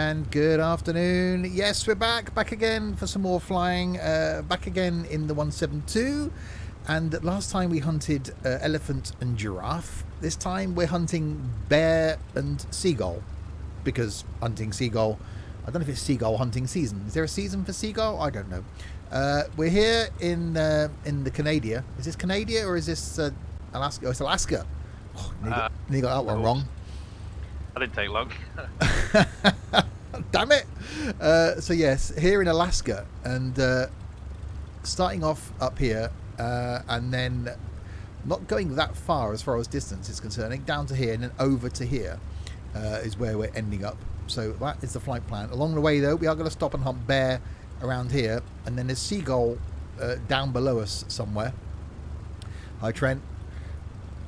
and good afternoon. Yes, we're back again for some more flying. Back again in the 172. And last time we hunted elephant and giraffe. This time we're hunting bear and seagull. Because hunting seagull, I don't know if it's seagull hunting season. Is there a season for seagull? I don't know. We're here in the Canada. Is this Canada or is this Alaska? Oh, it's Alaska. Oh, nearly got that one wrong. I didn't take long. Damn it. So yes, here in Alaska, and starting off up here, and then not going that far as distance is concerning, down to here and then over to here is where we're ending up. So that is the flight plan. Along the way though, we are going to stop and hunt bear around here, and then there's seagull down below us somewhere. Hi Trent.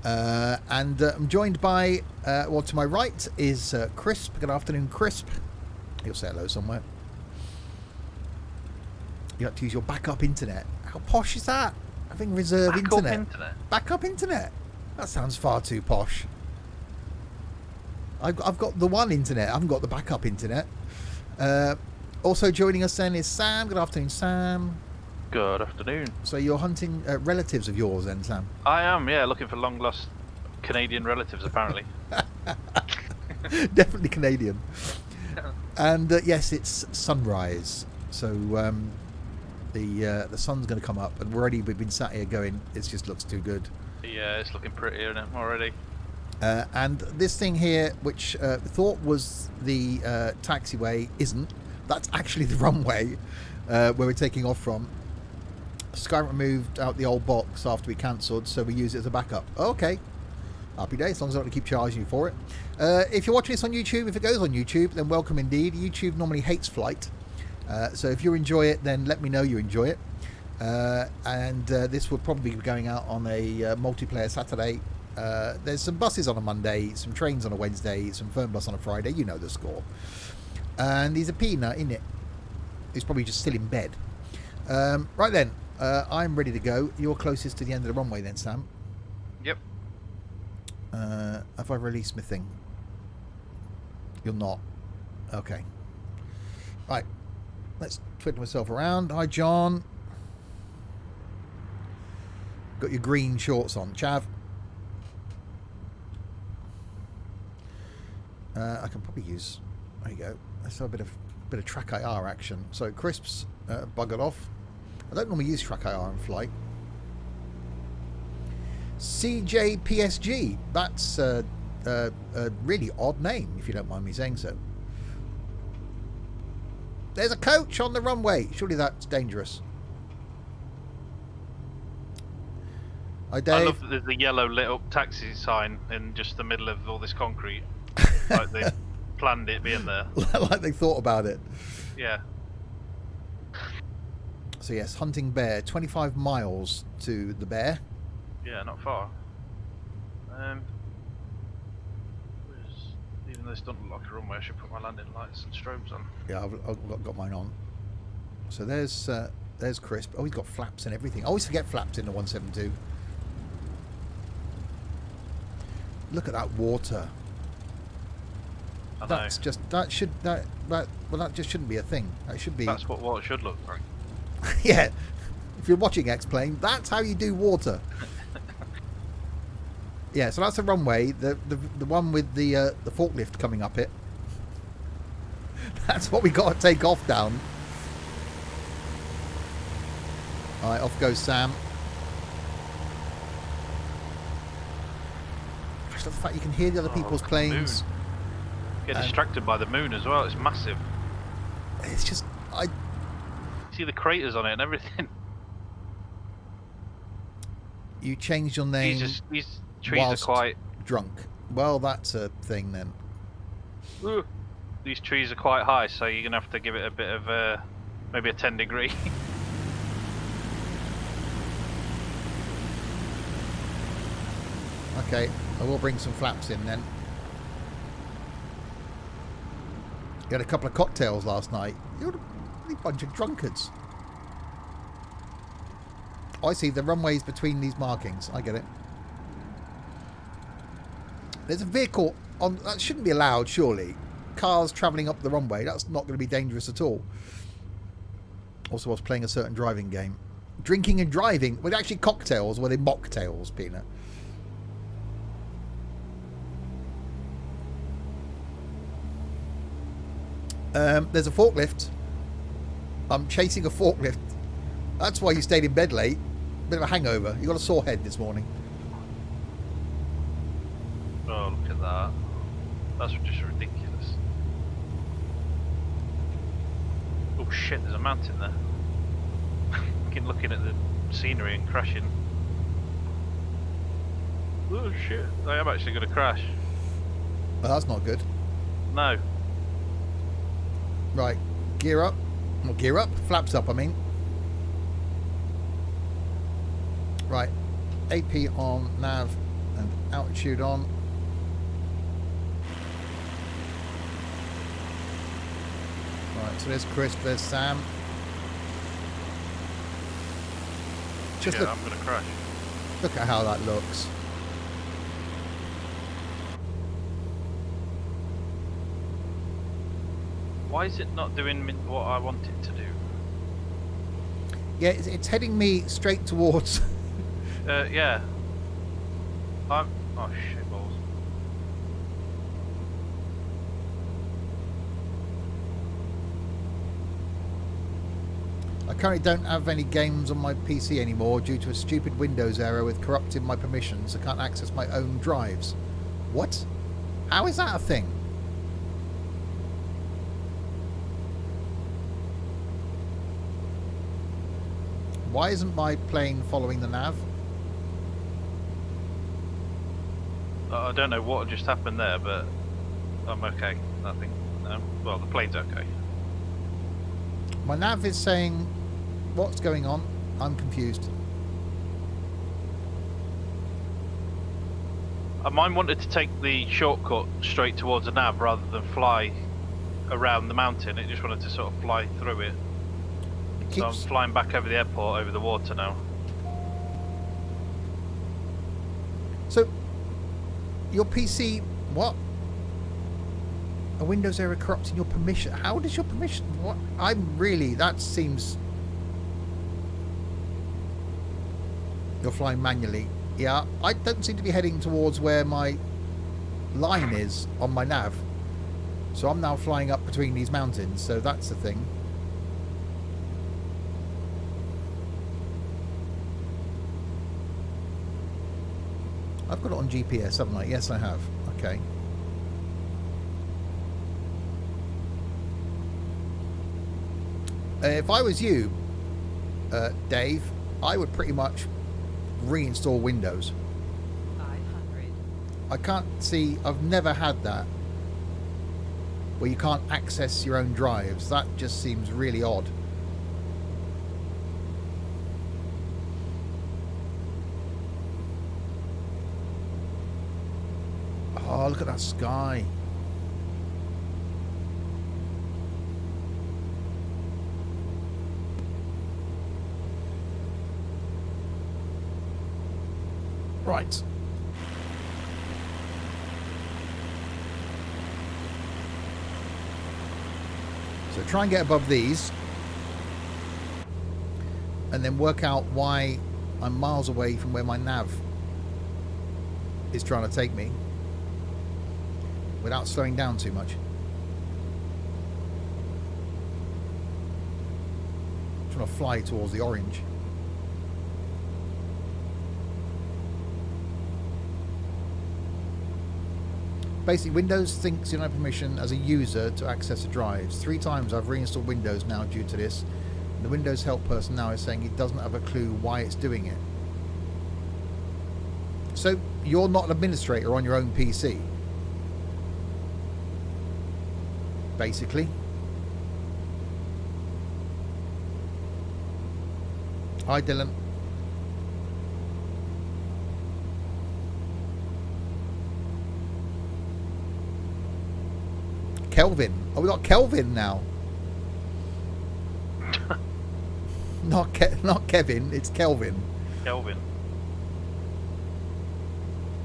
And I'm joined by, well, to my right is Crisp. Good afternoon, Crisp. He'll say hello somewhere. You have to use your backup internet. How posh is that? Having reserve internet. Backup internet. That sounds far too posh. I've got the one internet. I haven't got the backup internet. Also joining us then is Sam. Good afternoon, Sam. Good afternoon. So you're hunting relatives of yours then, Sam? I am, yeah, looking for long lost Canadian relatives apparently. Definitely Canadian. And yes, it's sunrise. So the sun's going to come up, and we've been sat here going, it just looks too good. Yeah, it's looking pretty, isn't it, already? And this thing here, which thought was the taxiway, isn't. That's actually the runway where we're taking off from. Sky removed out the old box after we cancelled, so we use it as a backup. Okay. Happy day, as long as I don't keep charging you for it. If you're watching this on YouTube, if it goes on YouTube, then welcome indeed. YouTube normally hates flight. So if you enjoy it, then let me know you enjoy it. And this will probably be going out on a multiplayer Saturday. There's some buses on a Monday, some trains on a Wednesday, some phone bus on a Friday. You know the score. And he's a peanut, isn't it? He's probably just still in bed. Right then, I'm ready to go. You're closest to the end of the runway then, Sam. Yep. Have I released my thing? You're not. Okay. Right. Let's twiddle myself around. Hi, John. Got your green shorts on. Chav. I can probably use... There you go. Let's have a bit of track IR action. So Crisp's buggered off. I don't normally use track IR in flight. CJPSG. That's a really odd name, if you don't mind me saying so. There's a coach on the runway. Surely that's dangerous. Hi, Dave. I love that there's a yellow lit up taxi sign in just the middle of all this concrete. Like they planned it being there. Like they thought about it. Yeah. So yes, hunting bear. 25 miles to the bear. Yeah, not far. Even though this doesn't look like a runway, I should put my landing lights and strobes on. Yeah, I've got mine on. So there's Crisp. Oh, he's got flaps and everything. I always forget flaps in the 172. Look at that water. I know. That's just that just shouldn't be a thing. That should be. That's what water should look like. Yeah. If you're watching X-Plane, that's how you do water. Yeah, so that's the runway, the one with the forklift coming up it. That's what we got to take off down. All right, off goes Sam. Just the fact you can hear the other people's planes. Get distracted by the moon as well. It's massive. It's just see the craters on it and everything. You changed your name. These trees are quite drunk. Well, that's a thing then. Ooh, these trees are quite high, so you're gonna have to give it a bit of maybe a 10 degree. Okay, I will bring some flaps in then. You had a couple of cocktails last night. You're a bunch of drunkards. Oh, I see the runways between these markings. I get it. There's a vehicle on that shouldn't be allowed, surely. cars travelling up the runway. That's not going to be dangerous at all. Also, I was playing a certain driving game. Drinking and driving. Were they actually cocktails? Or were they mocktails, Peanut? There's a forklift. I'm chasing a forklift. That's why you stayed in bed late. Bit of a hangover. You got a sore head this morning. Oh, look at that. That's just ridiculous. Oh shit, there's a mountain there. Fucking looking at the scenery and crashing. Oh shit, I am actually going to crash. Well, that's not good. No. Right, gear up. Well, gear up. Flaps up, I mean. Right, AP on, nav and altitude on. Right, so there's Chris, there's Sam. Just yeah, look, I'm going to crash. look at how that looks. Why is it not doing what I want it to do? Yeah, it's heading me straight towards... Yeah. Oh shit balls. I currently don't have any games on my PC anymore due to a stupid Windows error with corrupting my permissions. I can't access my own drives. What? How is that a thing? Why isn't my plane following the nav? I don't know what just happened there, but I'm okay. Nothing. No. Well, the plane's okay. My nav is saying, what's going on? I'm confused. Mine wanted to take the shortcut straight towards the nav rather than fly around the mountain. It just wanted to sort of fly through it. So I'm flying back over the airport, over the water now. So, your PC, what? A Windows error corrupting your permission. How does your permission? What? I'm really. That seems. You're flying manually. Yeah, I don't seem to be heading towards where my line is on my nav. So I'm now flying up between these mountains. So that's the thing. I've got it on GPS, haven't I? Yes, I have. Okay. If I was you, Dave, I would pretty much reinstall Windows. 500. I can't see, I've never had that, where you can't access your own drives. That just seems really odd. Oh, look at that sky. Right. So try and get above these. And then work out why I'm miles away from where my nav is trying to take me, without slowing down too much. I'm trying to fly towards the orange. Basically, Windows thinks you don't have permission as a user to access the drives. 3 times I've reinstalled Windows now due to this. The Windows help person now is saying he doesn't have a clue why it's doing it. So, you're not an administrator on your own PC? Basically. Hi, Dylan. Kelvin. Oh, we got Kelvin now. Not Kevin, it's Kelvin. Kelvin.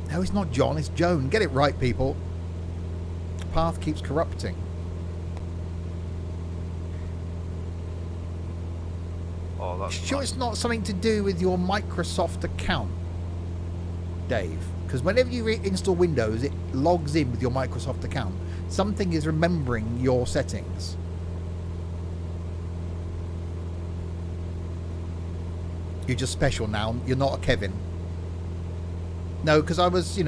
No, it's not John, it's Joan. Get it right, people. Path keeps corrupting. that's Sure, nice. it's not something to do with your Microsoft account, Dave. Because whenever you install Windows, it logs in with your Microsoft account. Something is remembering your settings. You're just special now. You're not a Kevin. No, because I was,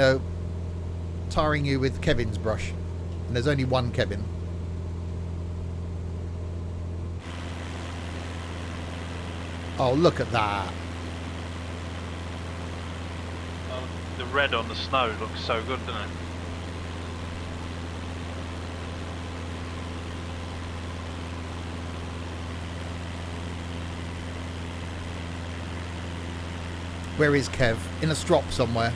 tarring you with Kevin's brush. And there's only one Kevin. Oh, look at that. Oh, the red on the snow looks so good, doesn't it? Where is Kev? In a strop somewhere.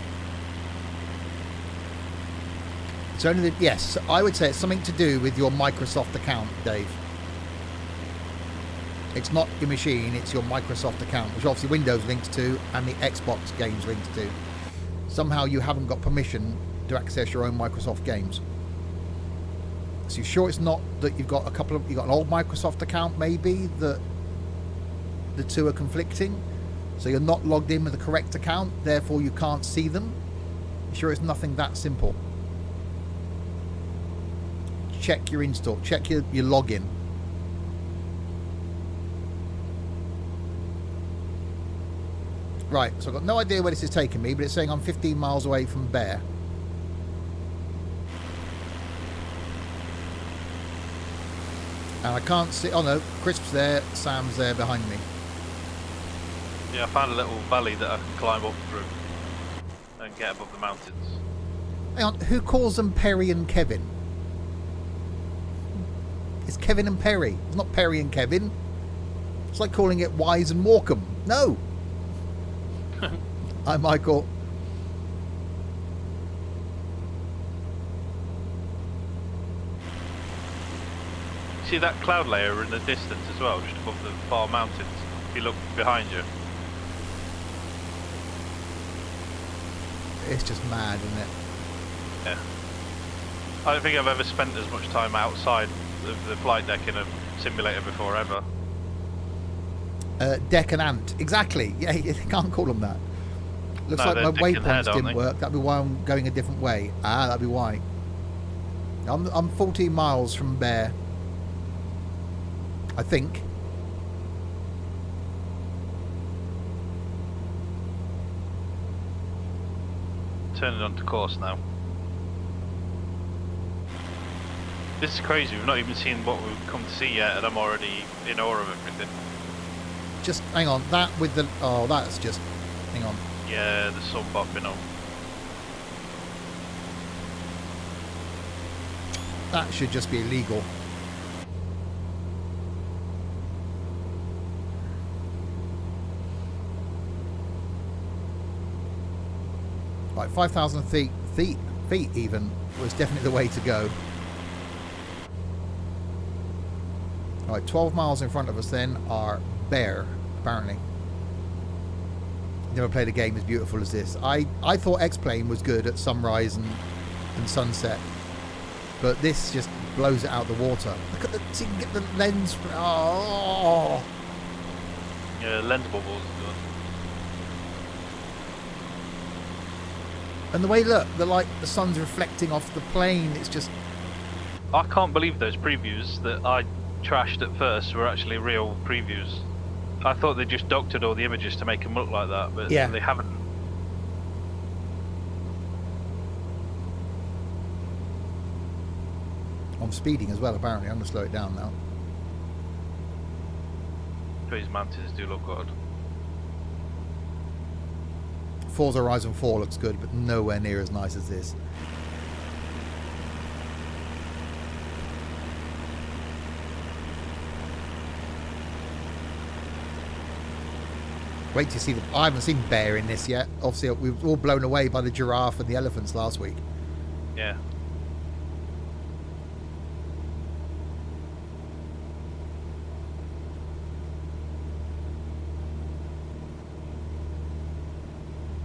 It's only the, yes, I would say it's something to do with your Microsoft account, Dave. It's not your machine, it's your Microsoft account, which obviously Windows links to and the Xbox games links to. Somehow you haven't got permission to access your own Microsoft games. So you're sure it's not that you've got you've got an old Microsoft account maybe that the two are conflicting? So you're not logged in with the correct account, therefore you can't see them? You sure it's nothing that simple? Check your install, check your login. Right, so I've got no idea where this is taking me, but it's saying I'm 15 miles away from Bear. And I can't see, oh no, Crisp's there, Sam's there behind me. Yeah, I found a little valley that I can climb up through and get above the mountains. Hang on, who calls them Perry and Kevin? It's Kevin and Perry. It's not Perry and Kevin. It's like calling it Wise and Morecambe. No. Hi, Michael. See that cloud layer in the distance as well, just above the far mountains, if you look behind you. It's just mad, isn't it? Yeah. I don't think I've ever spent as much time outside of the flight deck in a simulator before, ever. Deck and ant. Exactly. Yeah, you can't call them that. Looks No, like my they're dick and head, waypoints aren't didn't they? work. That'd be why I'm going a different way. Ah, that'd be why. I'm 14 miles from Bear. I think. Turning onto course now. This is crazy, we've not even seen what we've come to see yet and I'm already in awe of everything. Just hang on. That with the... Oh, that's just... Hang on. Yeah, the sun popping up. That should just be illegal. Right, 5,000 feet even was definitely the way to go. Right, 12 miles in front of us then are Bear, apparently. Never played a game as beautiful as this. I thought X-Plane was good at sunrise and sunset, but this just blows it out the water. Look at the... So you can get the lens... Oh! Yeah, lens bubbles are good. And the way, look, the sun's reflecting off the plane, it's just... I can't believe those previews that I trashed at first were actually real previews. I thought they just doctored all the images to make them look like that, but Yeah. they haven't. I'm speeding as well, apparently. I'm going to slow it down now. These mountains do look good. Forza Horizon 4 looks good, but nowhere near as nice as this. Wait to see the... I haven't seen Bear in this yet. Obviously, we were all blown away by the giraffe and the elephants last week. Yeah.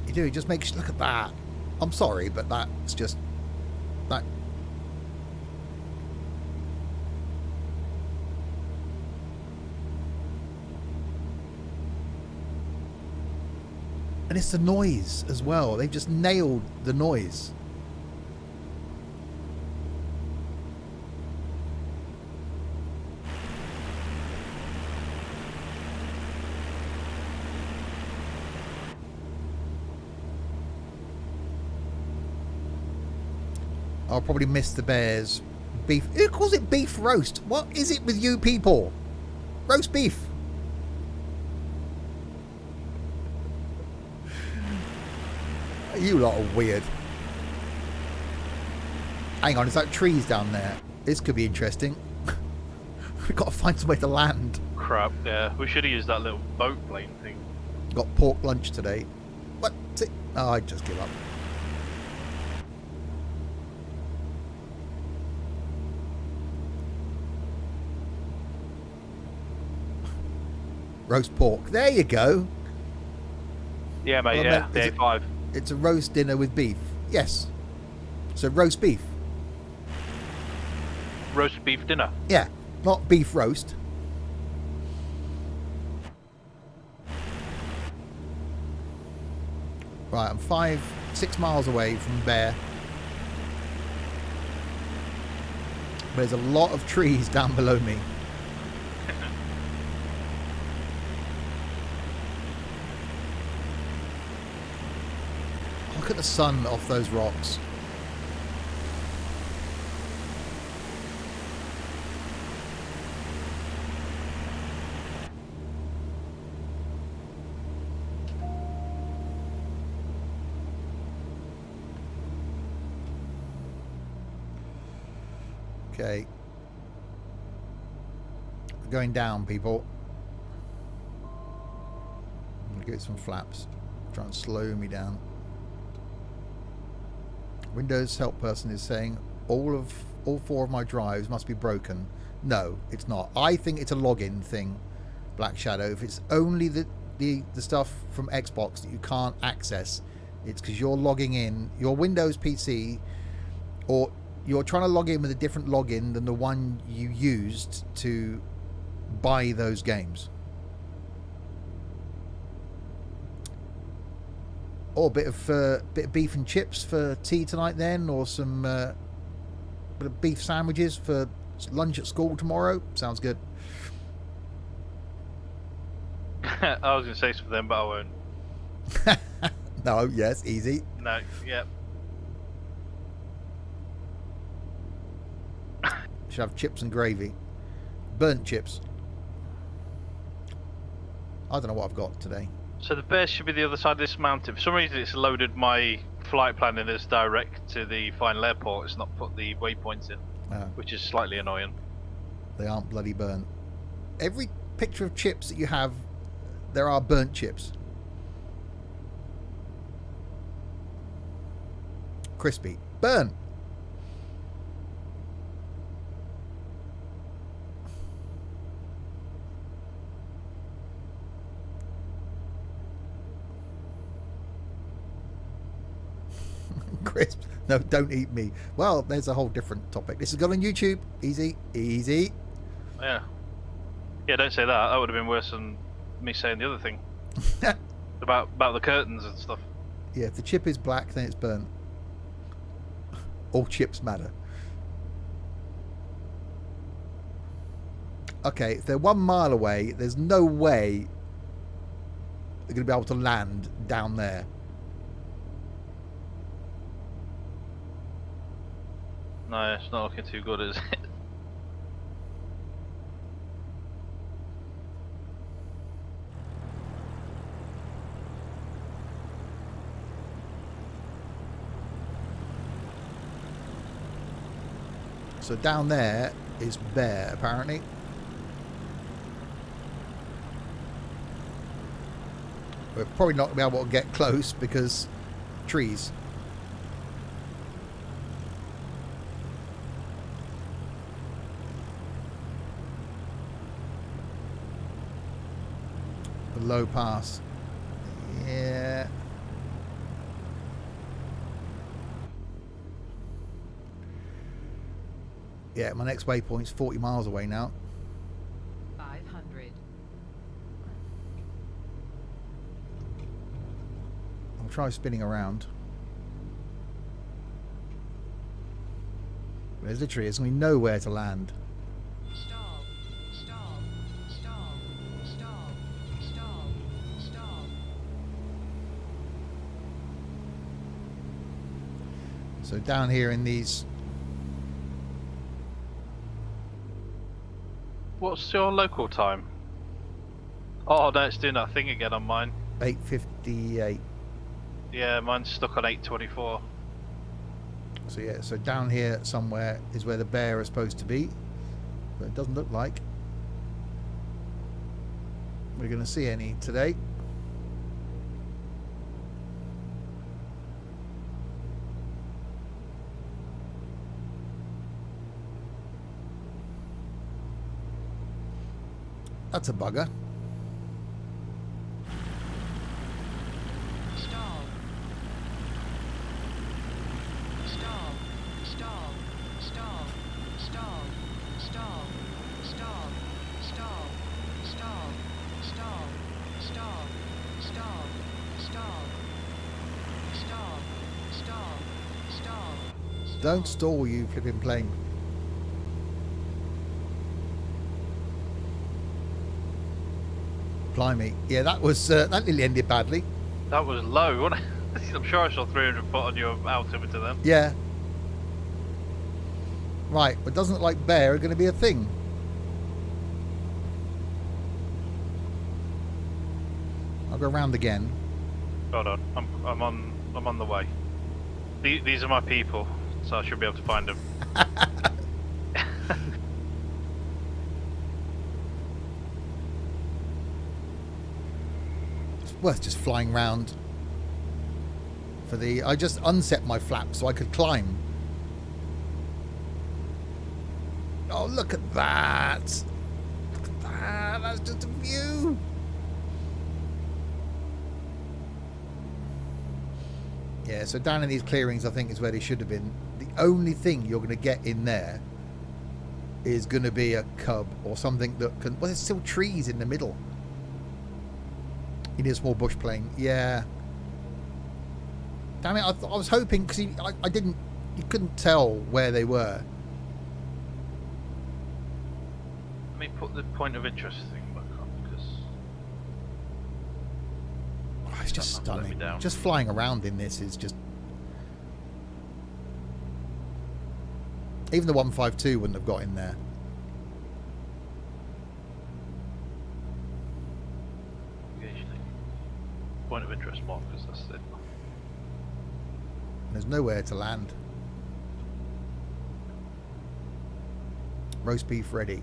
You do, it just makes... Look at that. I'm sorry, but that's just... That... And it's the noise as well. They've just nailed the noise. I'll probably miss the bears. Beef. Who calls it beef roast? What is it with you people? Roast beef. You lot are weird. Hang on, is that trees down there? This could be interesting. We've got to find some way to land. Crap, yeah. We should have used that little boat plane thing. Got pork lunch today. What? Oh, I just give up. Roast pork. There you go. Yeah, mate, Well, yeah. mate, The A5. It's a roast dinner with beef. Yes. So roast beef. Roast beef dinner. Yeah. Not beef roast. Right, I'm 6 miles away from Bear. There's a lot of trees down below me. Look at the sun off those rocks. Okay. We're going down, people. I'm going to get some flaps. Try and slow me down. Windows help person is saying all 4 of my drives must be broken. No, it's not. I think it's a login thing, Black Shadow. If it's only the stuff from Xbox that you can't access, it's because you're logging in your Windows PC, or you're trying to log in with a different login than the one you used to buy those games. Or a bit of beef and chips for tea tonight then, or some bit of beef sandwiches for lunch at school tomorrow. Sounds good. I was going to say something then, but I won't. No, yes, easy. No, yep. Should have chips and gravy. Burnt chips. I don't know what I've got today. So the bears should be the other side of this mountain. For some reason it's loaded my flight planning as direct to the final airport. It's not put the waypoints in, which is slightly annoying. They aren't bloody burnt. Every picture of chips that you have, there are burnt chips. Crispy. Burnt. Crisps. No, don't eat me. Well, there's a whole different topic. This is gone on YouTube. Easy, easy. Yeah. Yeah, don't say that. That would have been worse than me saying the other thing. about the curtains and stuff. Yeah, if the chip is black, then it's burnt. All chips matter. Okay, if they're 1 mile away, there's no way they're going to be able to land down there. No, it's not looking too good, is it? So down there is Bear, apparently. We're probably not going to be able to get close because trees. The low pass. Yeah. Yeah, my next waypoint's 40 miles away now. 500. I'll try spinning around. There's literally there's going to be nowhere to land. Stall. Stall. Stall. Stall. Stall. Stall. So down here in these... What's your local time? Oh no, it's doing that thing again on mine. 8:58. Yeah, mine's stuck on 8:24. So yeah, so down here somewhere is where the bear is supposed to be, but it doesn't look like we're going to see any today. That's a bugger. Stall. Stall. Stall. Stall. Stall. Stall. Stall. Stall. Stall. Stall. Stall. Stall. Stall. Stall. Stall. Stall. Don't stall, you flipping plane. Blimey. Yeah, that was that nearly ended badly. That was low, wasn't it? I'm sure I saw 300 foot on your altimeter then. Yeah. Right, but doesn't look like bear are going to be a thing. I'll go round again. Hold on, I'm on the way. These are my people, so I should be able to find them. It's worth just flying round for the... I just unset my flaps so I could climb. Oh, look at that. Look at that. That's just a view. Yeah, so down in these clearings, I think is where they should have been. The only thing you're going to get in there is going to be a cub or something that can... Well, there's still trees in the middle. You need a small bush plane. Yeah. Damn it, I was hoping... Because I didn't... You couldn't tell where they were. Let me put the point of interest thing back on, because... Oh, it's just Let me stunning. down. Just flying around in this is just... Even the 152 wouldn't have got in there. Point of interest mark, because that's it. There's nowhere to land. Roast beef ready.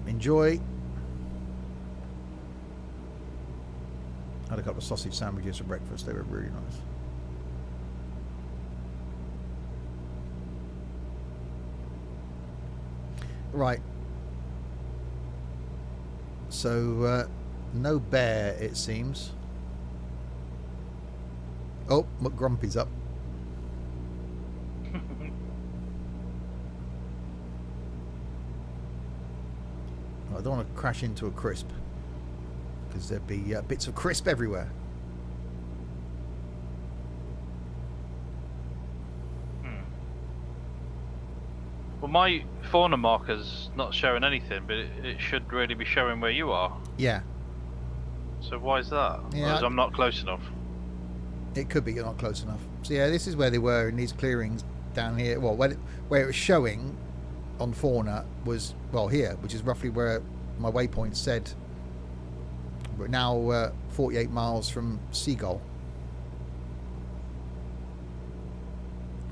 Enjoy. Had a couple of sausage sandwiches for breakfast. They were really nice. Right. So, no bear, it seems. Oh, McGrumpy's up. I don't want to crash into a crisp, because there'd be bits of crisp everywhere. Well, my fauna marker's not showing anything, but it should really be showing where you are. Yeah. So why is that? Yeah, Because I'm not close enough. It could be you're not close enough. So yeah, this is where they were in these clearings down here. Well, where it was showing on fauna was, well, here, which is roughly where my waypoint said. We're now 48 miles from Seagull.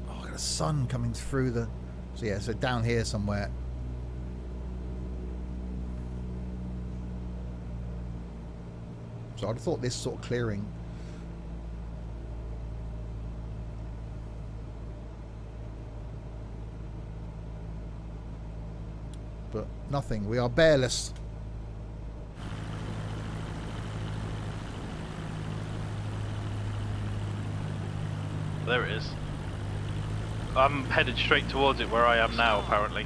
Oh, I got a sun coming through the... So yeah, so down here somewhere. So I'd have thought this sort of clearing... But nothing. We are bearless. There it is. I'm headed straight towards it where I am now, apparently.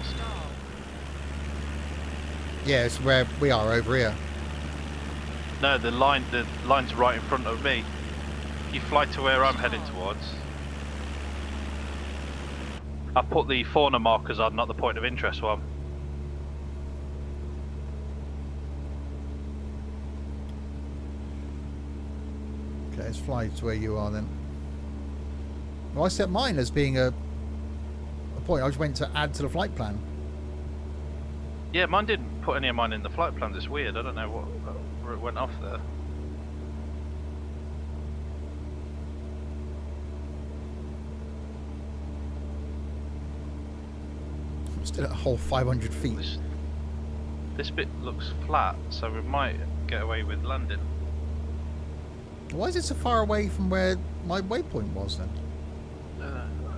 Stall. Yeah, it's where we are over here. No, the line's right in front of me. You fly to where I'm heading towards. I put the fauna markers on, not the point of interest one. Okay, let's fly to where you are then. Well, I set mine as being a point. I just went to add to the flight plan. Yeah, mine didn't put any of mine in the flight plans. It's weird. I don't know where it went off there. I'm still at a whole 500 feet. This bit looks flat, so we might get away with landing. Why is it so far away from where my waypoint was then?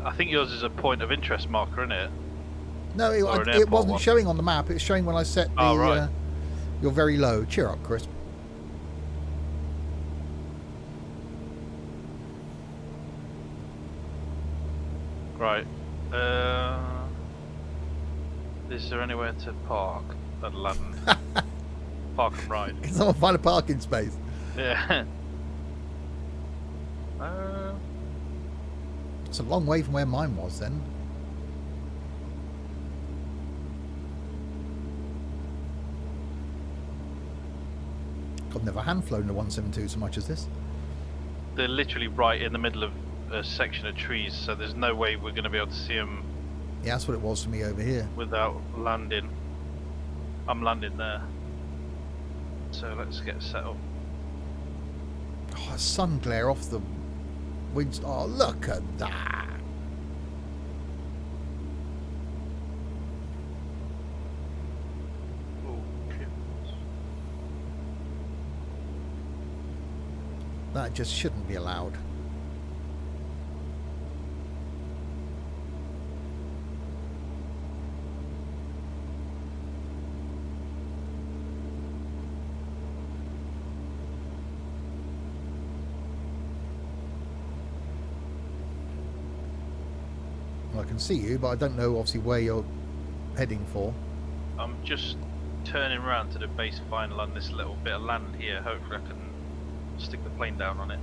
I think yours is a point of interest marker, isn't it? No, it wasn't showing on the map. It was showing when I set the. Oh, right. You're very low. Cheer up, Chris. Right. Is there anywhere to park and land? Park and ride. Can someone find a parking space? Yeah. It's a long way from where mine was then. I've never hand flown a 172 so much as this. They're literally right in the middle of a section of trees, so there's no way we're going to be able to see them. Yeah, that's what it was for me over here. Without landing. I'm landing there. So let's get set up. Oh, sun glare off the winds. Oh, look at that. That just shouldn't be allowed. Well, I can see you, but I don't know obviously where you're heading for. I'm just turning around to the base final on this little bit of land here. Hopefully I can stick the plane down on it.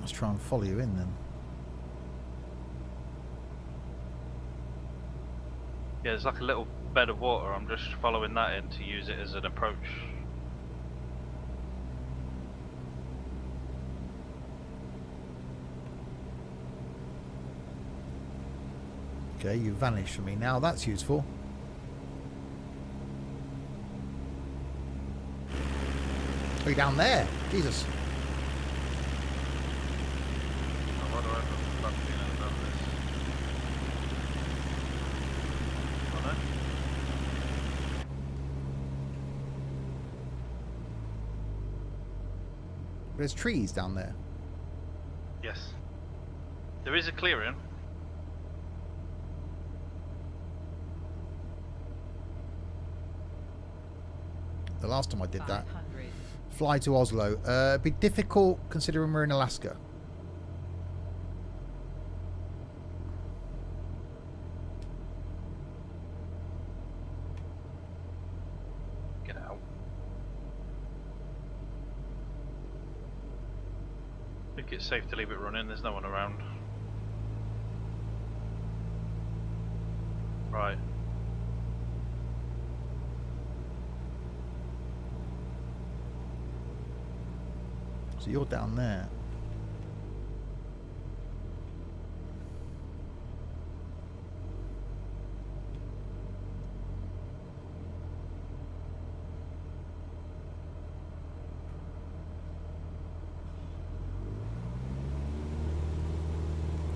Let's try and follow you in then. Yeah, there's like a little bed of water. I'm just following that in to use it as an approach. Okay, you vanished from me now. That's useful. Are you down there? Jesus. Why do I have a bad feeling about this? Oh, no? There's trees down there. Yes. There is a clearing. The last time I did that. 500. Fly to Oslo. It'd be difficult considering we're in Alaska. Get out. I think it's safe to leave it running. There's no one around. Right. So you're down there.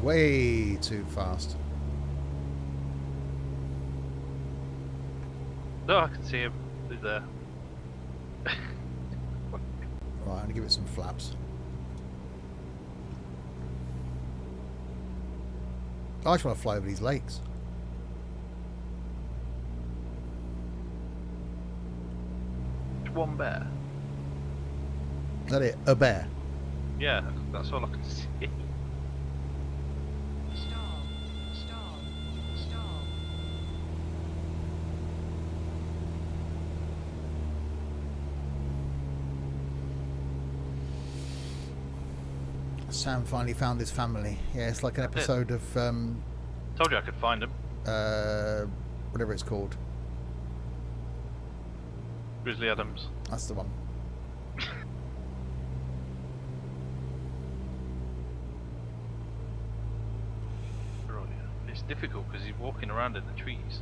Way too fast. Oh, I can see him. He's there. Right, I'm gonna give it some flaps. I just want to fly over these lakes. One bear. Is that it? A bear. Yeah, that's all I can see. Stall. Stall. Stall. Sam finally found his family. Yeah, it's like an I did. episode of Told you I could find him. whatever it's called. Grizzly Adams. That's the one. Right. It's difficult because he's walking around in the trees.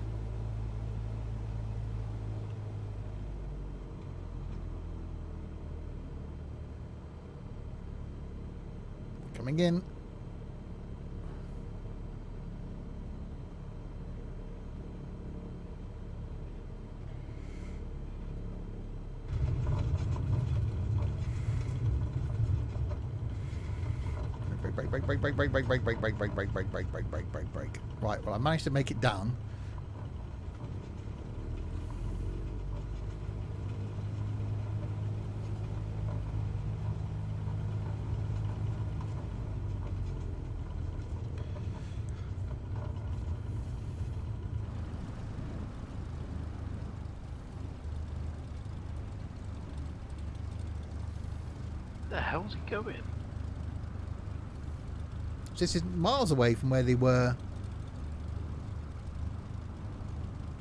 Coming in. Break. Right, well I managed to make it down. Where the hell's he going? This is miles away from where they were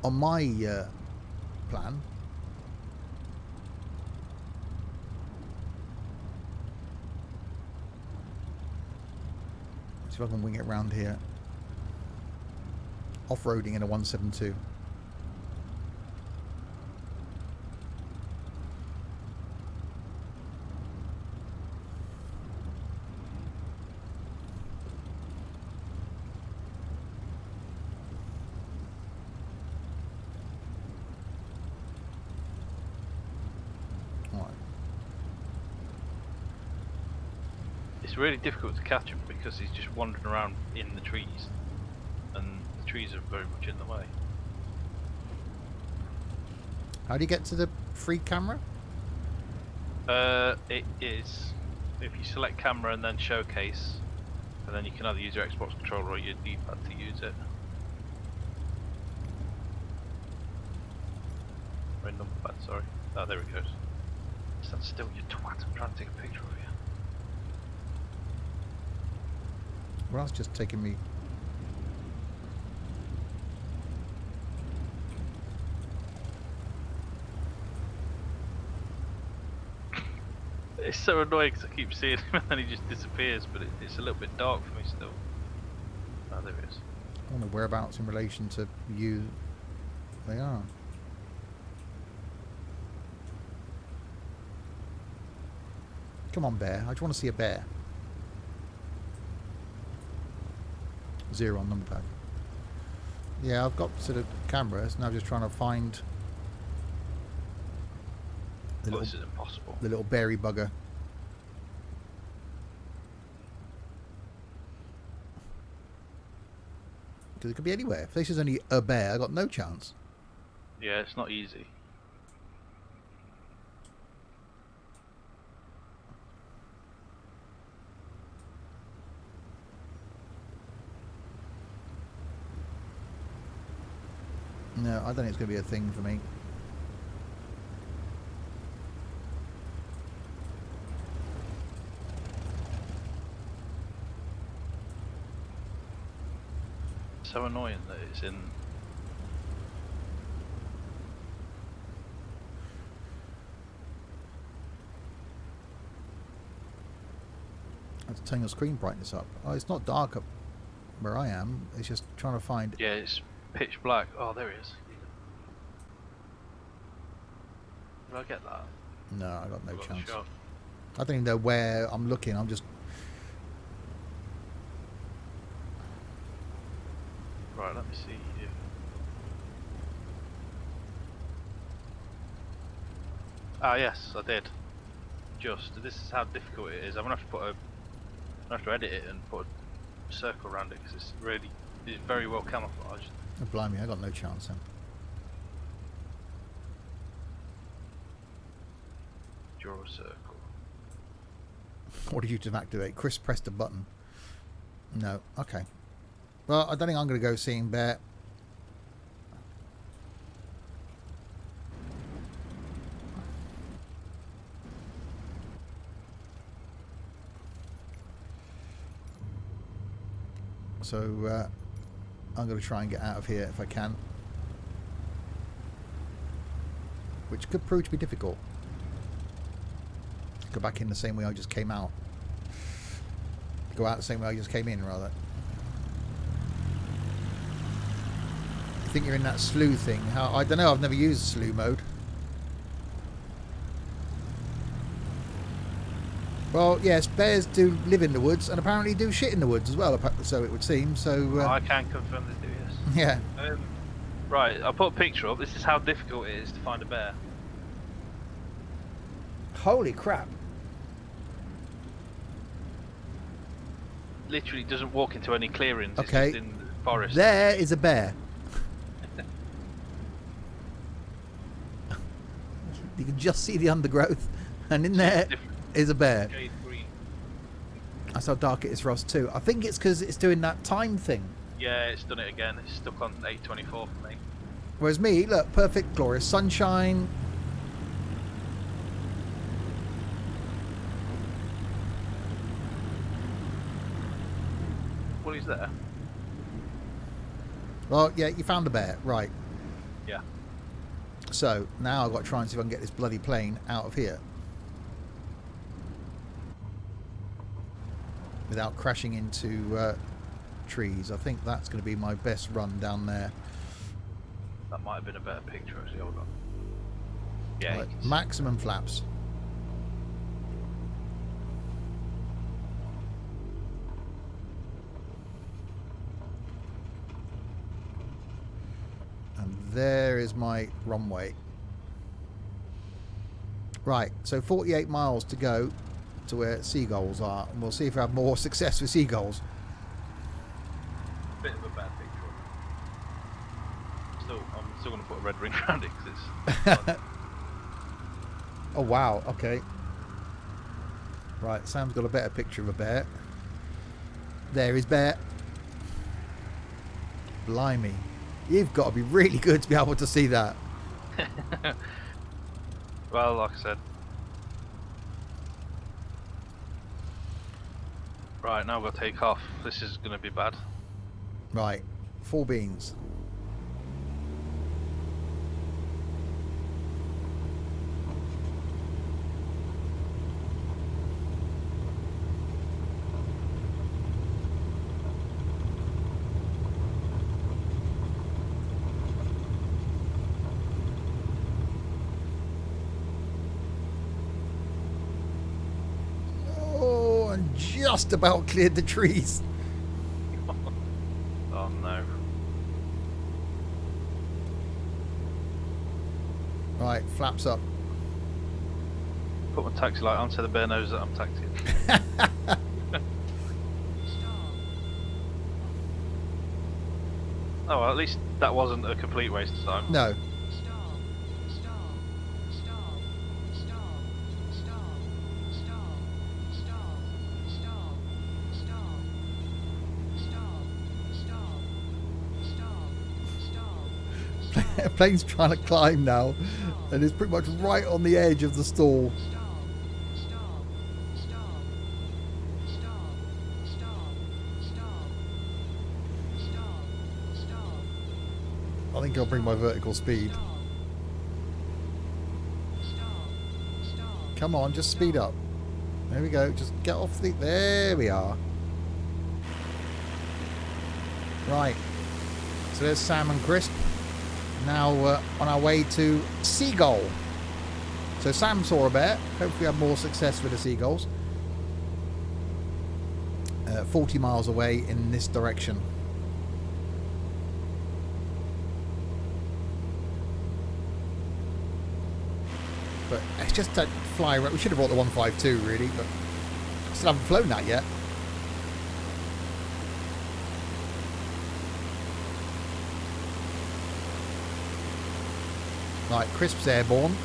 on my plan. See if I can wing it around here. Off-roading in a 172. It's really difficult to catch him because he's just wandering around in the trees, and the trees are very much in the way. How do you get to the free camera? It is if you select camera and then showcase, and then you can either use your Xbox controller or your D-pad to use it. Or number pad, sorry. Oh, there it goes. Stand still, you twat. I'm trying to take a picture of you. Well, that's just taking me. It's so annoying because I keep seeing him and then he just disappears, but it's a little bit dark for me still. Oh, there he is. I don't know whereabouts in relation to you they are. Come on, bear. I just want to see a bear. 0 on number pad. Yeah, I've got to the camera. It's now just trying to find the Well, this is impossible. little berry bugger. Because it could be anywhere. If this is only a bear, I got no chance. Yeah, it's not easy. No, I don't think it's going to be a thing for me. So annoying that it's in. I have to turn your screen brightness up. Oh, it's not dark up where I am. It's just trying to find. Yeah, it's pitch black. Oh, there he is. Did I get that? No, I got no I got the chance. shot. I don't even know where I'm looking. I'm just. Right, let me see if. Ah, yes, I did. Just this is how difficult it is. I'm gonna have to put a. I'm gonna have to edit it and put a circle around it because it's very well camouflaged. Oh, blimey, I got no chance then. Draw a circle. What did you to activate? Chris pressed a button. No. Okay. Well, I don't think I'm going to go seeing Bear. So I'm going to try and get out of here if I can. Which could prove to be difficult. Go back in the same way I just came out. Go out the same way I just came in, rather. You think you're in that slew thing? How? I don't know. I've never used slew mode. Well, yes, bears do live in the woods and apparently do shit in the woods as well. So it would seem. So I can confirm they do. Yes. Yeah. Right. I'll put a picture up. This is how difficult it is to find a bear. Holy crap! Literally doesn't walk into any clearings. Okay. It's just in the forest. There is a bear. You can just see the undergrowth, and in there is a bear. Shade green. That's how dark it is for us too. I think it's because it's doing that time thing. Yeah, it's done it again. It's stuck on 8:24 for me. Whereas me, look, perfect, glorious sunshine. Well, he's there. Well, yeah, you found a bear, right? Yeah. So now I've got to try and see if I can get this bloody plane out of here without crashing into trees. I think that's going to be my best run down there. That might have been a better picture actually. Hold on. Yeah. Right, maximum flaps. And there is my runway. Right, so 48 miles to go to where seagulls are, and we'll see if we have more success with seagulls. Bit of a bad picture. I'm still going to put a red ring around it because it's. Oh wow, okay. Right, Sam's got a better picture of a bear. There is Bear. Blimey. You've got to be really good to be able to see that. Well, like I said. Right, now I've got to take off. This is going to be bad. Right, 4 beans. Just about cleared the trees. Oh no. Right, flaps up. Put my taxi light on so the bear knows that I'm taxiing. Oh, well, at least that wasn't a complete waste of time. No. Plane's trying to climb now, and it's pretty much right on the edge of the stall. I think I'll bring my vertical speed. Come on, just speed up. There we go. Just get off the... There we are. Right. So there's Sam and Crisp. Now on our way to Seagull. So Sam saw a bear. Hopefully we have more success with the seagulls. 40 miles away in this direction. But it's just to fly around. We should have brought the 152 really, but still haven't flown that yet. Right, Crisp's airborne.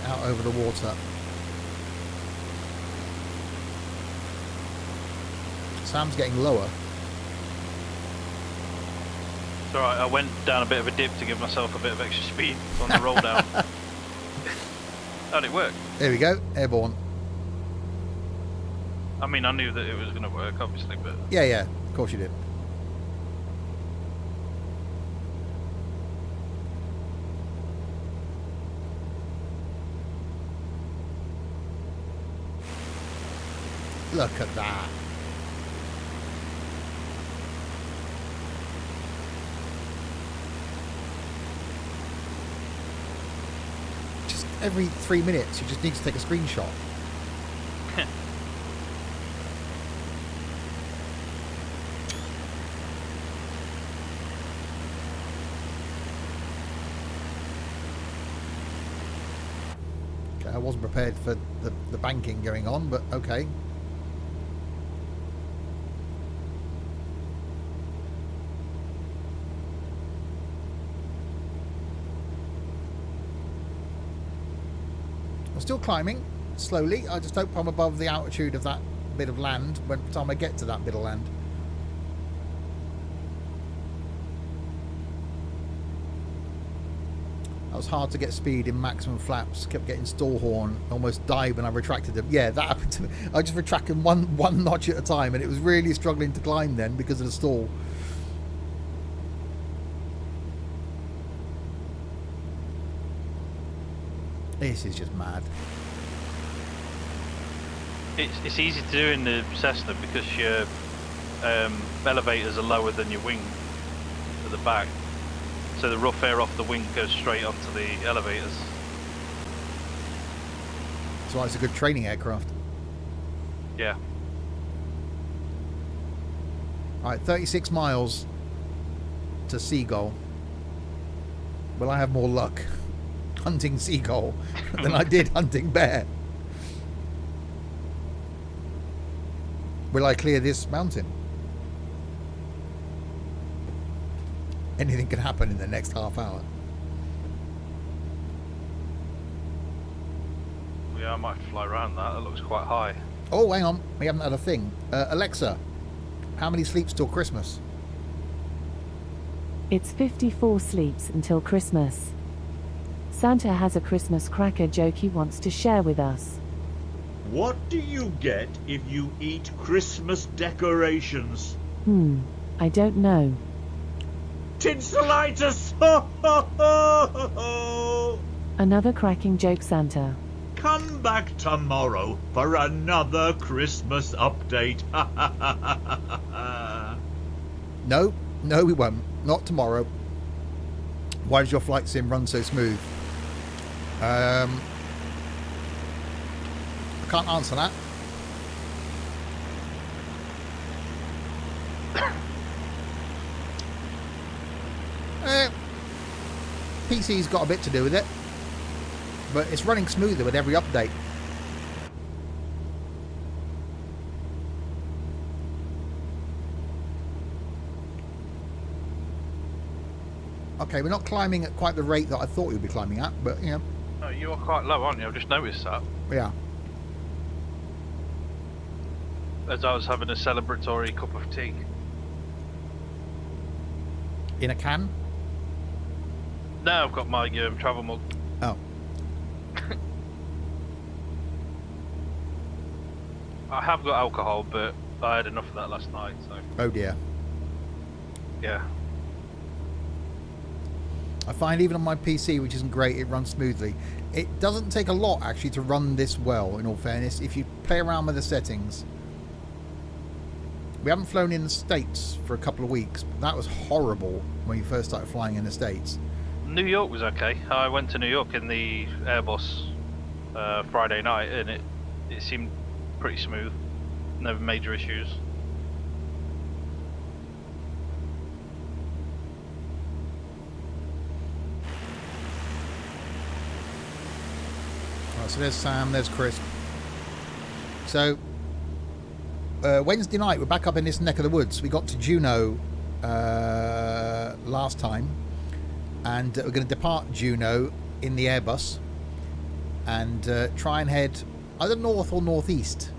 out over the water. Sam's getting lower. It's alright, I went down a bit of a dip to give myself a bit of extra speed on the roll down. And it worked. There we go, airborne. I mean, I knew that it was going to work, obviously, but... Yeah, of course you did. Look at that. Just every 3 minutes, you just need to take a screenshot. Okay, I wasn't prepared for the banking going on, but okay. I'm still climbing slowly. I just hope I'm above the altitude of that bit of land when the time I get to that bit of land. That was hard to get speed in maximum flaps. Kept getting stall horn. Almost died when I retracted them. Yeah, that happened to me. I just retracted one notch at a time, and it was really struggling to climb then because of the stall. This is just mad. It's easy to do in the Cessna because your elevators are lower than your wing at the back. So the rough air off the wing goes straight onto the elevators. That's why it's a good training aircraft. Yeah. Alright, 36 miles to Seagull. Will I have more luck hunting seagull than I did hunting bear? Will I clear this mountain? Anything can happen in the next half hour. Yeah, I might fly around that. That looks quite high. Oh, hang on. We haven't had a thing. Alexa, how many sleeps till Christmas? It's 54 sleeps until Christmas. Santa has a Christmas cracker joke he wants to share with us. What do you get if you eat Christmas decorations? I don't know. Tinselitis! Ho, ho, ho, ho. Another cracking joke, Santa. Come back tomorrow for another Christmas update. No, we won't. Not tomorrow. Why does your flight sim run so smooth? I can't answer that. PC's got a bit to do with it, but it's running smoother with every update. Okay, we're not climbing at quite the rate that I thought we'd be climbing at, but you know. No, you are quite low, aren't you? I've just noticed that. Yeah. As I was having a celebratory cup of tea. In a can? No, I've got my travel mug. Oh. I have got alcohol, but I had enough of that last night, so... Oh dear. Yeah. I find even on my PC, which isn't great, it runs smoothly. It doesn't take a lot, actually, to run this well, in all fairness, if you play around with the settings. We haven't flown in the States for a couple of weeks. That was horrible when you first started flying in the States. New York was okay. I went to New York in the Airbus Friday night, and it seemed pretty smooth. No major issues. Right, so there's Sam, there's Chris. So Wednesday night, we're back up in this neck of the woods. We got to Juneau last time, and we're going to depart Juneau in the Airbus, and try and head either north or northeast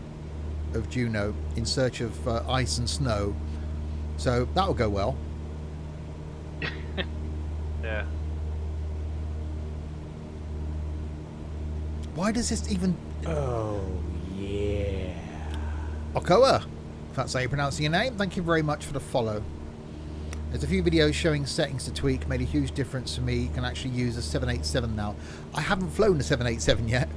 of Juneau in search of ice and snow. So that'll go well. Yeah. Why does this even... Oh, yeah. Okoa, if that's how you're pronouncing your name, thank you very much for the follow. There's a few videos showing settings to tweak, made a huge difference for me. You can actually use a 787 now. I haven't flown the 787 yet.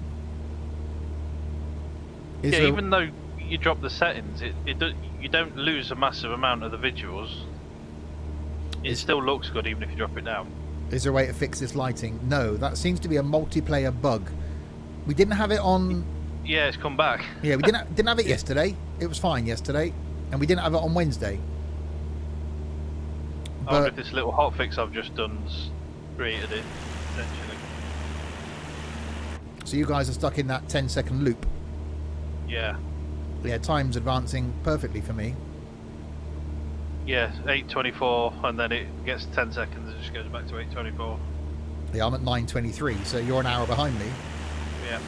Yeah, even though you drop the settings, you don't lose a massive amount of the visuals. It still looks good even if you drop it down. Is there a way to fix this lighting? No, that seems to be a multiplayer bug. We didn't have it on... Yeah, it's come back. Yeah, we didn't have it yesterday. It was fine yesterday. And we didn't have it on Wednesday. I wonder if this little hotfix I've just done's created it, essentially. So you guys are stuck in that 10-second loop. Yeah. Yeah, time's advancing perfectly for me. Yeah, 8:24, and then it gets 10 seconds and just goes back to 8:24. Yeah, I'm at 9:23, so you're an hour behind me. Yeah.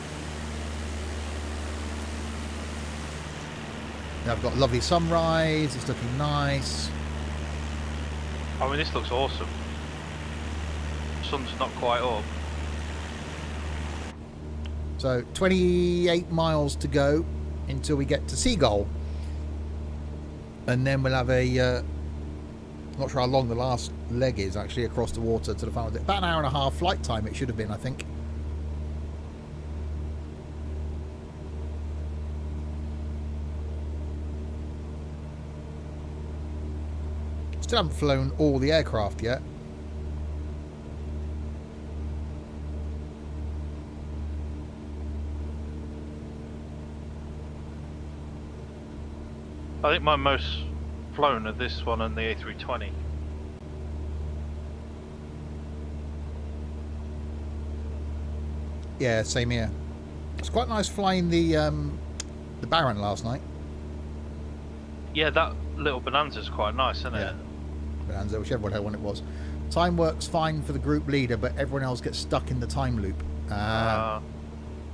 Yeah, I've got a lovely sunrise. It's looking nice. I mean, this looks awesome. Sun's not quite up. So 28 miles to go until we get to Seagull. And then we'll have a... not sure how long the last leg is actually across the water to the final. About an hour and a half flight time it should have been, I think. Still haven't flown all the aircraft yet. I think my most flown are this one and the A320. Yeah, same here. It's quite nice flying the Baron last night. Yeah, that little Bonanza's quite nice, isn't it? Bonanza, whichever one it was. Time works fine for the group leader, but everyone else gets stuck in the time loop.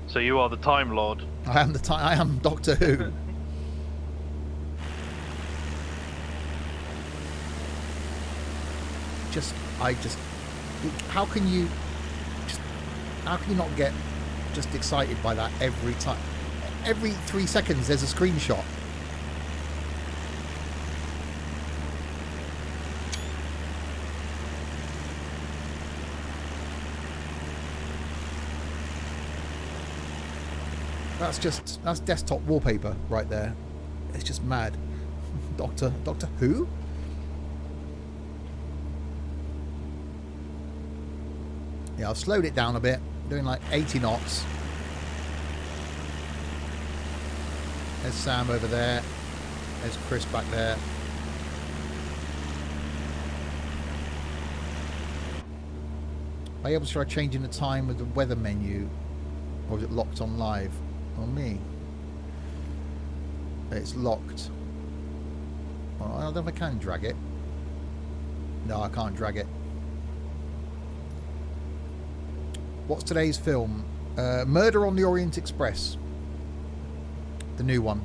So you are the Time Lord. I am Doctor Who. How can you not get just excited by that every time? Every 3 seconds there's a screenshot. That's desktop wallpaper right there. It's just mad. Doctor Who? Yeah, I've slowed it down a bit, doing like 80 knots. There's Sam over there. There's Chris back there. Are you able to try changing the time with the weather menu? Or is it locked on live? On me. It's locked. Well, I don't know if I can drag it. No, I can't drag it. What's today's film? Murder on the Orient Express. The new one.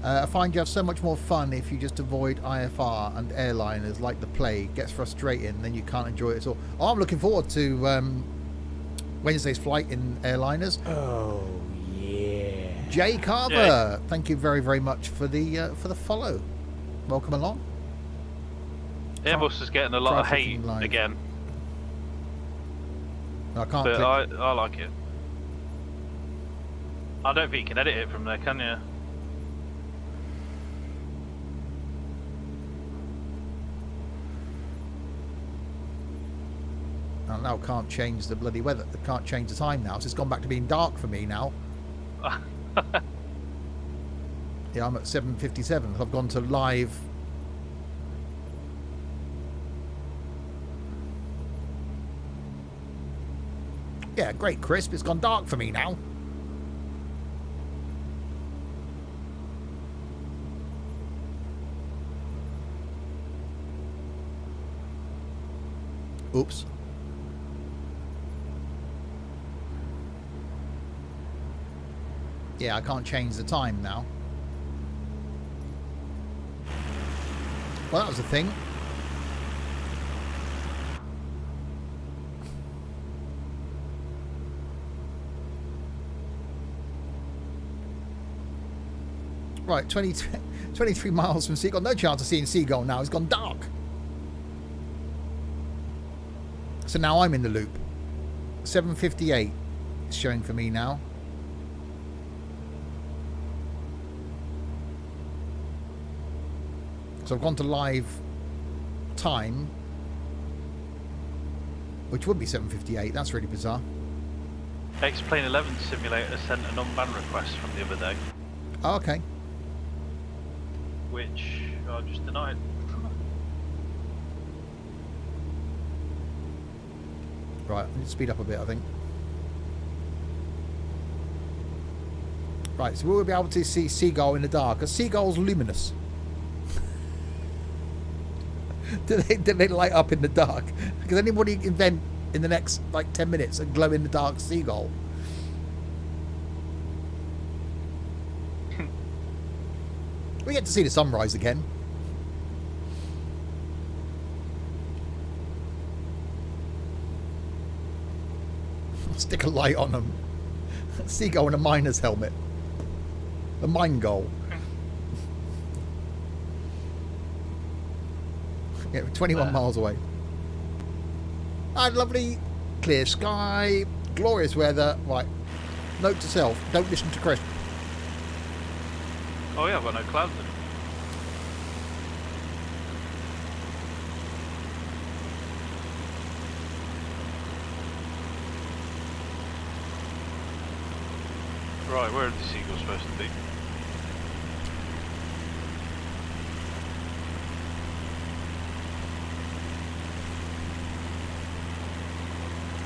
I find you have so much more fun if you just avoid IFR and airliners like the plague. Gets frustrating, then you can't enjoy it at all. Oh, I'm looking forward to Wednesday's flight in airliners. Oh, yeah. Jay Carver, Yeah. Thank you very, very much for the follow. Welcome along. Airbus is getting a lot of try hate clicking live. again, I can't but click. I like it. I don't think you can edit it from there, can you? I now can't change the bloody weather. I can't change the time now. So it's gone back to being dark for me now. Yeah, I'm at 7:57. I've gone to live. Yeah, great, crisp. It's gone dark for me now. Oops. Yeah, I can't change the time now. Well, that was the thing. Right, 23 miles from Seagull. No chance of seeing Seagull now. It's gone dark. So now I'm in the loop. 7:58 is showing for me now. So I've gone to live time, which would be 7:58. That's really bizarre. X-Plane 11 Simulator sent an unban request from the other day, Oh, okay. which I just denied. Right, I need to speed up a bit, I think. Right, so we'll be able to see Seagull in the dark. A Seagull's luminous. do they light up in the dark? Because anybody invent in the next like 10 minutes a glow in the dark Seagull? We get to see the sunrise again. Stick a light on them. Seagull in a miner's helmet. A mine gull. Yeah, 21 miles away. Lovely clear sky, glorious weather. Right, note to self, don't listen to Chris. Oh yeah, I've got no clouds in. Right, where are the seagulls supposed to be?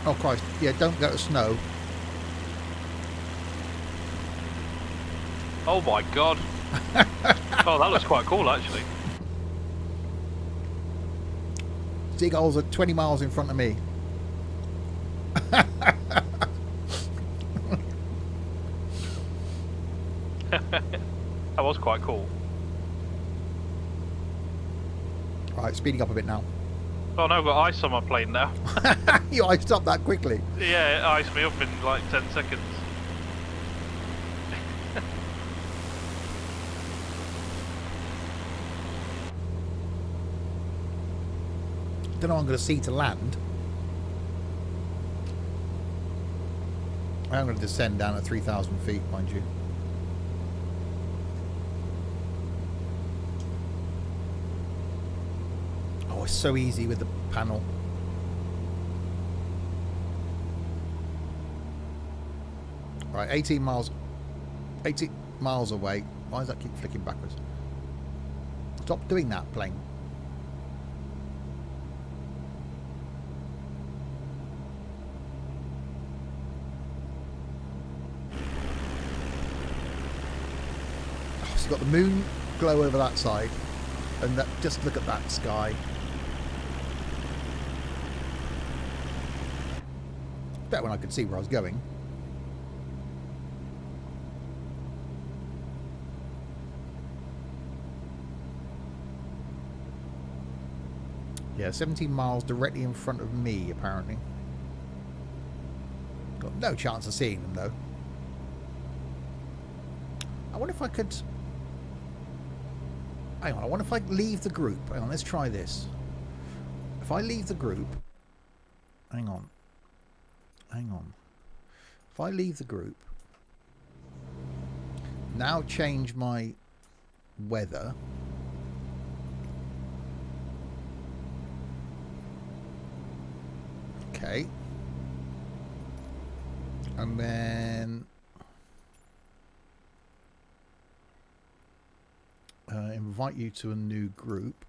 Oh Christ, yeah, don't go to snow. Oh my god! Oh, that looks quite cool actually. Seagulls are 20 miles in front of me. That was quite cool. Right, speeding up a bit now. Oh no, I've got ice on my plane now. You iced up that quickly. Yeah, it iced me up in like 10 seconds. Don't know what I'm going to see to land. I'm going to descend down at 3,000 feet, mind you. Oh, it's so easy with the panel. Right, 18 miles away. Why does that keep flicking backwards? Stop doing that, plane. It's got the moon glow over that side, and that, just look at that sky. Better when I could see where I was going. Yeah, 17 miles directly in front of me, apparently. Got no chance of seeing them, though. I wonder if I could... Hang on, I wonder if I leave the group. Hang on, let's try this. If I leave the group... Hang on. Hang on. If I leave the group... Now change my weather... Okay. And then... invite you to a new group.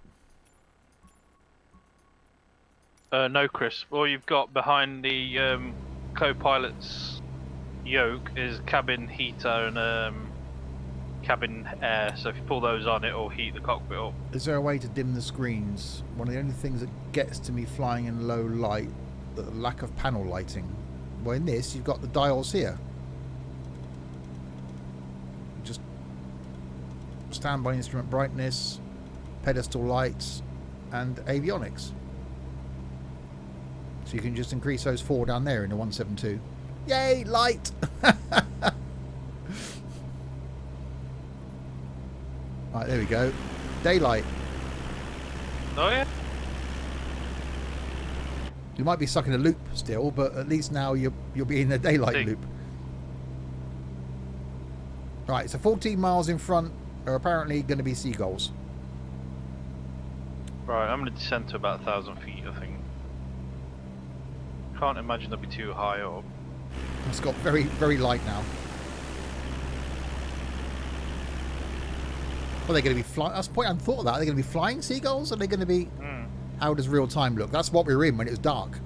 No, Chris. All you've got behind the co-pilot's yoke is cabin heater and cabin air. So if you pull those on, it'll heat the cockpit up. Is there a way to dim the screens? One of the only things that gets to me flying in low light, the lack of panel lighting. Well, in this, you've got the dials here. standby instrument brightness, pedestal lights, and avionics. So you can just increase those 4 down there in the 172. Yay, light! Right, there we go. Daylight. Oh yeah. You might be stuck in a loop still, but at least now you'll be in the daylight See. loop. Right, so 14 miles in front are apparently going to be seagulls. Right, I'm going to descend to about 1,000 feet, I think. Can't imagine they'll be too high up. It's got very, very light now. Are they going to be flying? That's the point I hadn't thought of that. Are they going to be flying seagulls? Or are they going to be... How does real time look? That's what we were in when it was dark.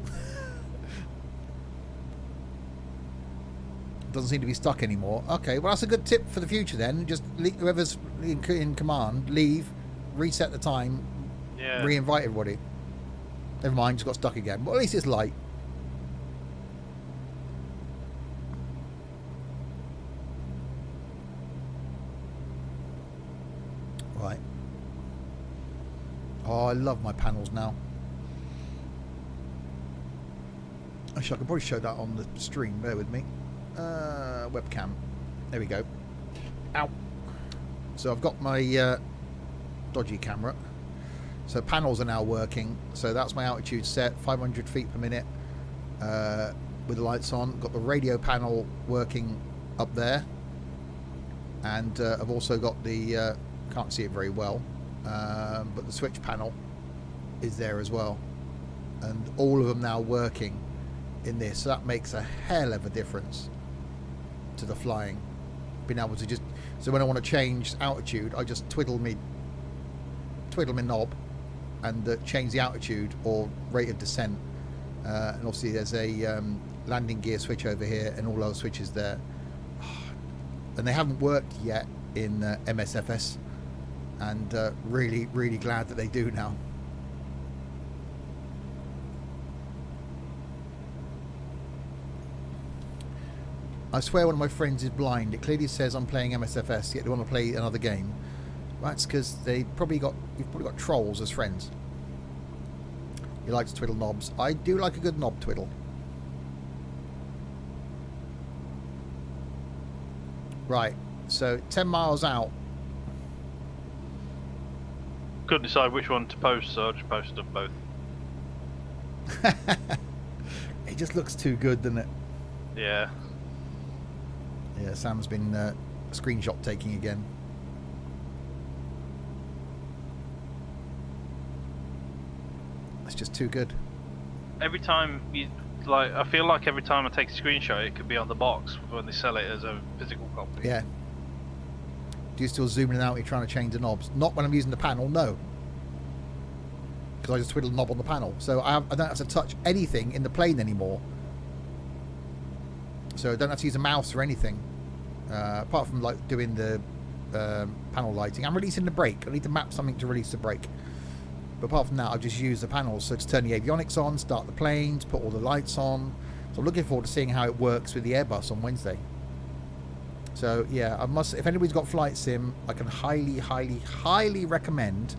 Doesn't seem to be stuck anymore. Okay, well that's a good tip for the future then. Just whoever's in command, leave, reset the time, Yeah. re-invite everybody. Never mind, just got stuck again. Well, at least it's light. Right. Oh, I love my panels now. Actually, I could probably show that on the stream. Bear with me. Webcam. There we go. Ow. So I've got my dodgy camera. So panels are now working. So that's my altitude set, 500 feet per minute with the lights on. Got the radio panel working up there. And I've also got the, can't see it very well, but the switch panel is there as well. And all of them now working in this. So that makes a hell of a difference to the flying. Being able to just, so when I want to change altitude, I just twiddle my knob and change the altitude or rate of descent. And obviously there's a landing gear switch over here and all those switches there. And they haven't worked yet in MSFS, and really, really glad that they do now. I swear one of my friends is blind. It clearly says I'm playing MSFS, yet they want to play another game. That's because you've probably got trolls as friends. You like to twiddle knobs. I do like a good knob twiddle. Right, so 10 miles out. Couldn't decide which one to post, so I just posted them both. It just looks too good, doesn't it? Yeah. Yeah, Sam's been screenshot taking again. It's just too good. Every time you, like, I feel like every time I take a screenshot, it could be on the box when they sell it as a physical copy. Yeah. Do you still zoom in and out? You're trying to change the knobs? Not when I'm using the panel, no. Because I just twiddle the knob on the panel. So I don't have to touch anything in the plane anymore. So I don't have to use a mouse or anything. Apart from like doing the panel lighting. I'm releasing the brake. I need to map something to release the brake. But apart from that, I've just used the panels. So to turn the avionics on, start the planes, put all the lights on. So I'm looking forward to seeing how it works with the Airbus on Wednesday. So yeah, if anybody's got flight sim, I can highly, highly, highly recommend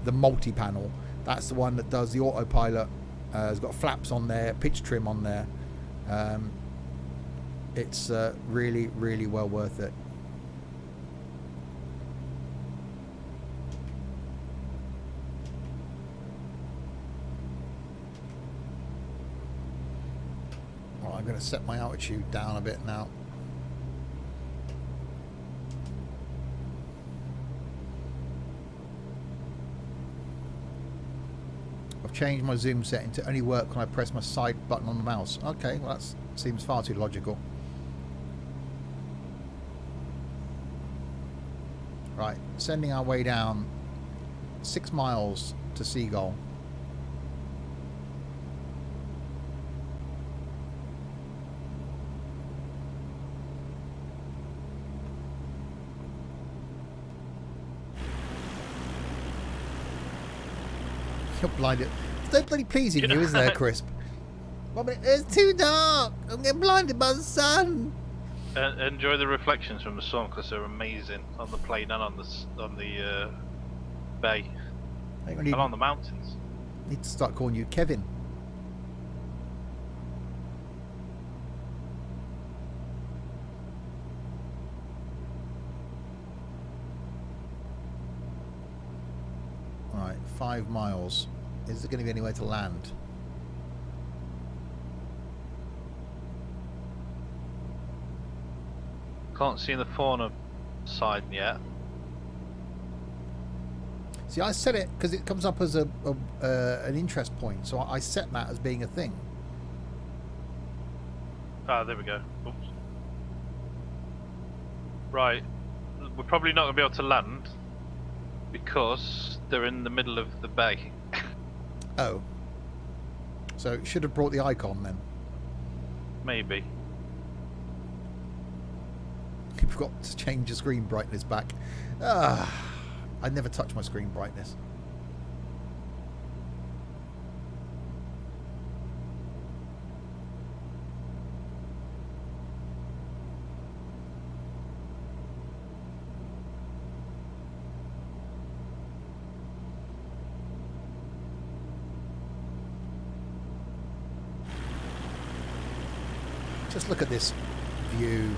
the multi-panel. That's the one that does the autopilot. It's got flaps on there, pitch trim on there. It's really, really well worth it. Well, I'm going to set my altitude down a bit now. I've changed my zoom setting to only work when I press my side button on the mouse. Okay, well that seems far too logical. Right, sending our way down 6 miles to Seagull. You're blinded. It's no bloody pleasing you, is there, Crisp? It's too dark. I'm getting blinded by the sun. Enjoy the reflections from the sun because they're amazing on the plane and on the bay I think we and on the mountains. need to start calling you Kevin. Right, 5 miles. Is there going to be anywhere to land? Can't see the fauna side yet. See, I set it because it comes up as an interest point, so I set that as being a thing. Ah, there we go. Oops. Right, we're probably not going to be able to land because they're in the middle of the bay. Oh. So it should have brought the icon then. Maybe. You've got to change the screen brightness back. Ah, I never touch my screen brightness. Just look at this view.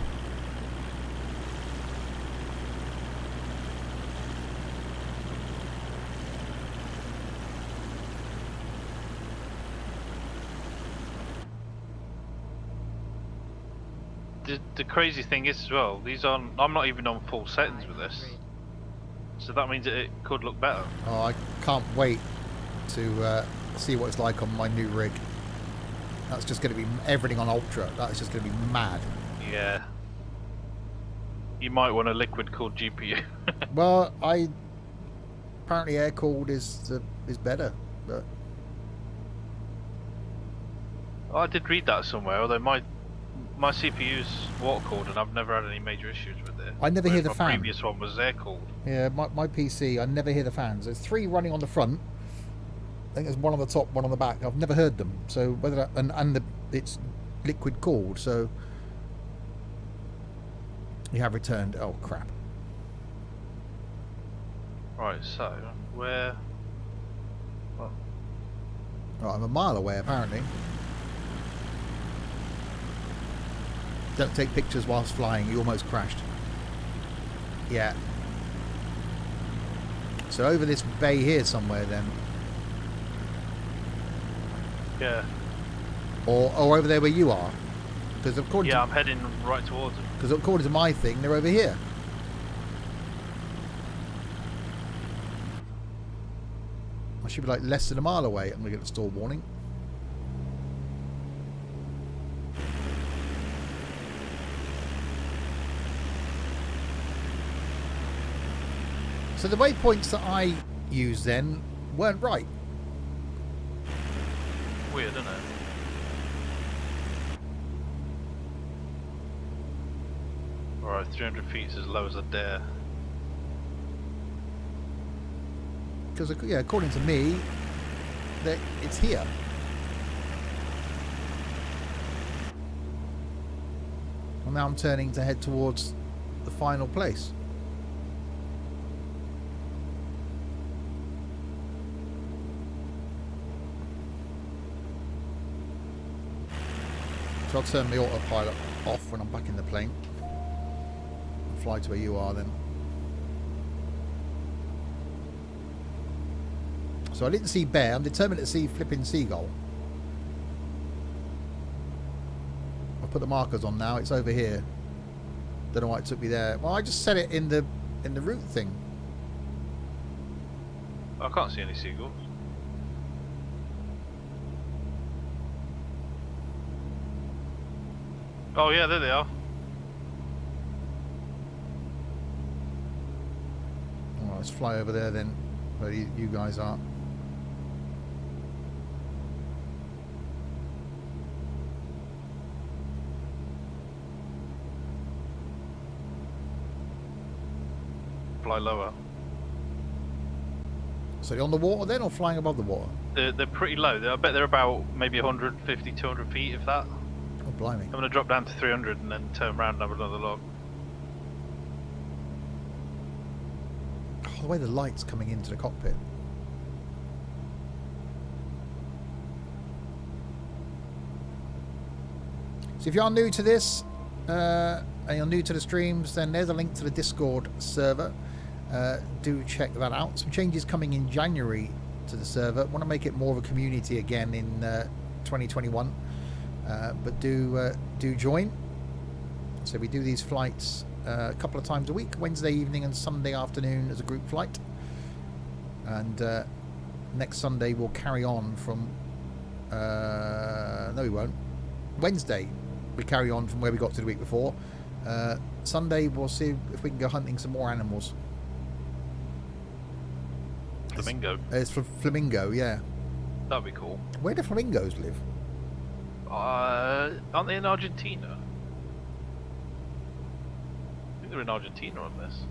The crazy thing is as well, I'm not even on full settings with this, so that means that it could look better. Oh, I can't wait to see what it's like on my new rig. That's just going to be everything on ultra. That's just going to be mad. Yeah. You might want a liquid cooled GPU. Well, apparently air cooled is better, but Oh, I did read that somewhere, although my CPU's water cooled and I've never had any major issues with it. I never hear the My fan. previous one was air cooled. Yeah, my PC, I never hear the fans. There's 3 running on the front. I think there's one on the top, one on the back. I've never heard them. So whether that, it's liquid cooled. So you have returned. Oh crap! Right, so where? Oh, Right, I'm a mile away apparently. Don't take pictures whilst flying. You almost crashed. Yeah. So over this bay here somewhere then. yeah. Or over there where you are. Because according Yeah, I'm heading right towards it. Because according to my thing, they're over here. I should be like less than a mile away. I'm going to get the stall warning. So the waypoints that I used then weren't right. Weird, isn't it? Alright, 300 feet is as low as I dare. Because yeah, according to me, it's here. And now I'm turning to head towards the final place. So I'll turn the autopilot off when I'm back in the plane. And fly to where you are then. So I didn't see Bear. I'm determined to see flipping Seagull. I've put the markers on now. It's over here. Don't know why it took me there. Well, I just set it in the route thing. I can't see any seagulls. Oh yeah, there they are. Alright, let's fly over there then, where you guys are. Fly lower. So they're on the water then, or flying above the water? They're pretty low. I bet they're about maybe 150, 200 feet, if that. Oh, blimey. I'm going to drop down to 300 and then turn around and have another look. Oh, the way the light's coming into the cockpit. So if you are new to this and you're new to the streams, then there's a link to the Discord server. Do check that out. Some changes coming in January to the server. Want to make it more of a community again in 2021, but do join. So we do these flights a couple of times a week, Wednesday evening and Sunday afternoon as a group flight, and next Sunday we'll carry on from no we won't, Wednesday we carry on from where we got to the week before. Sunday we'll see if we can go hunting some more animals. Flamingo. It's flamingo, yeah. That'd be cool. Where do flamingos live? Aren't they in Argentina? I think they're in Argentina on this.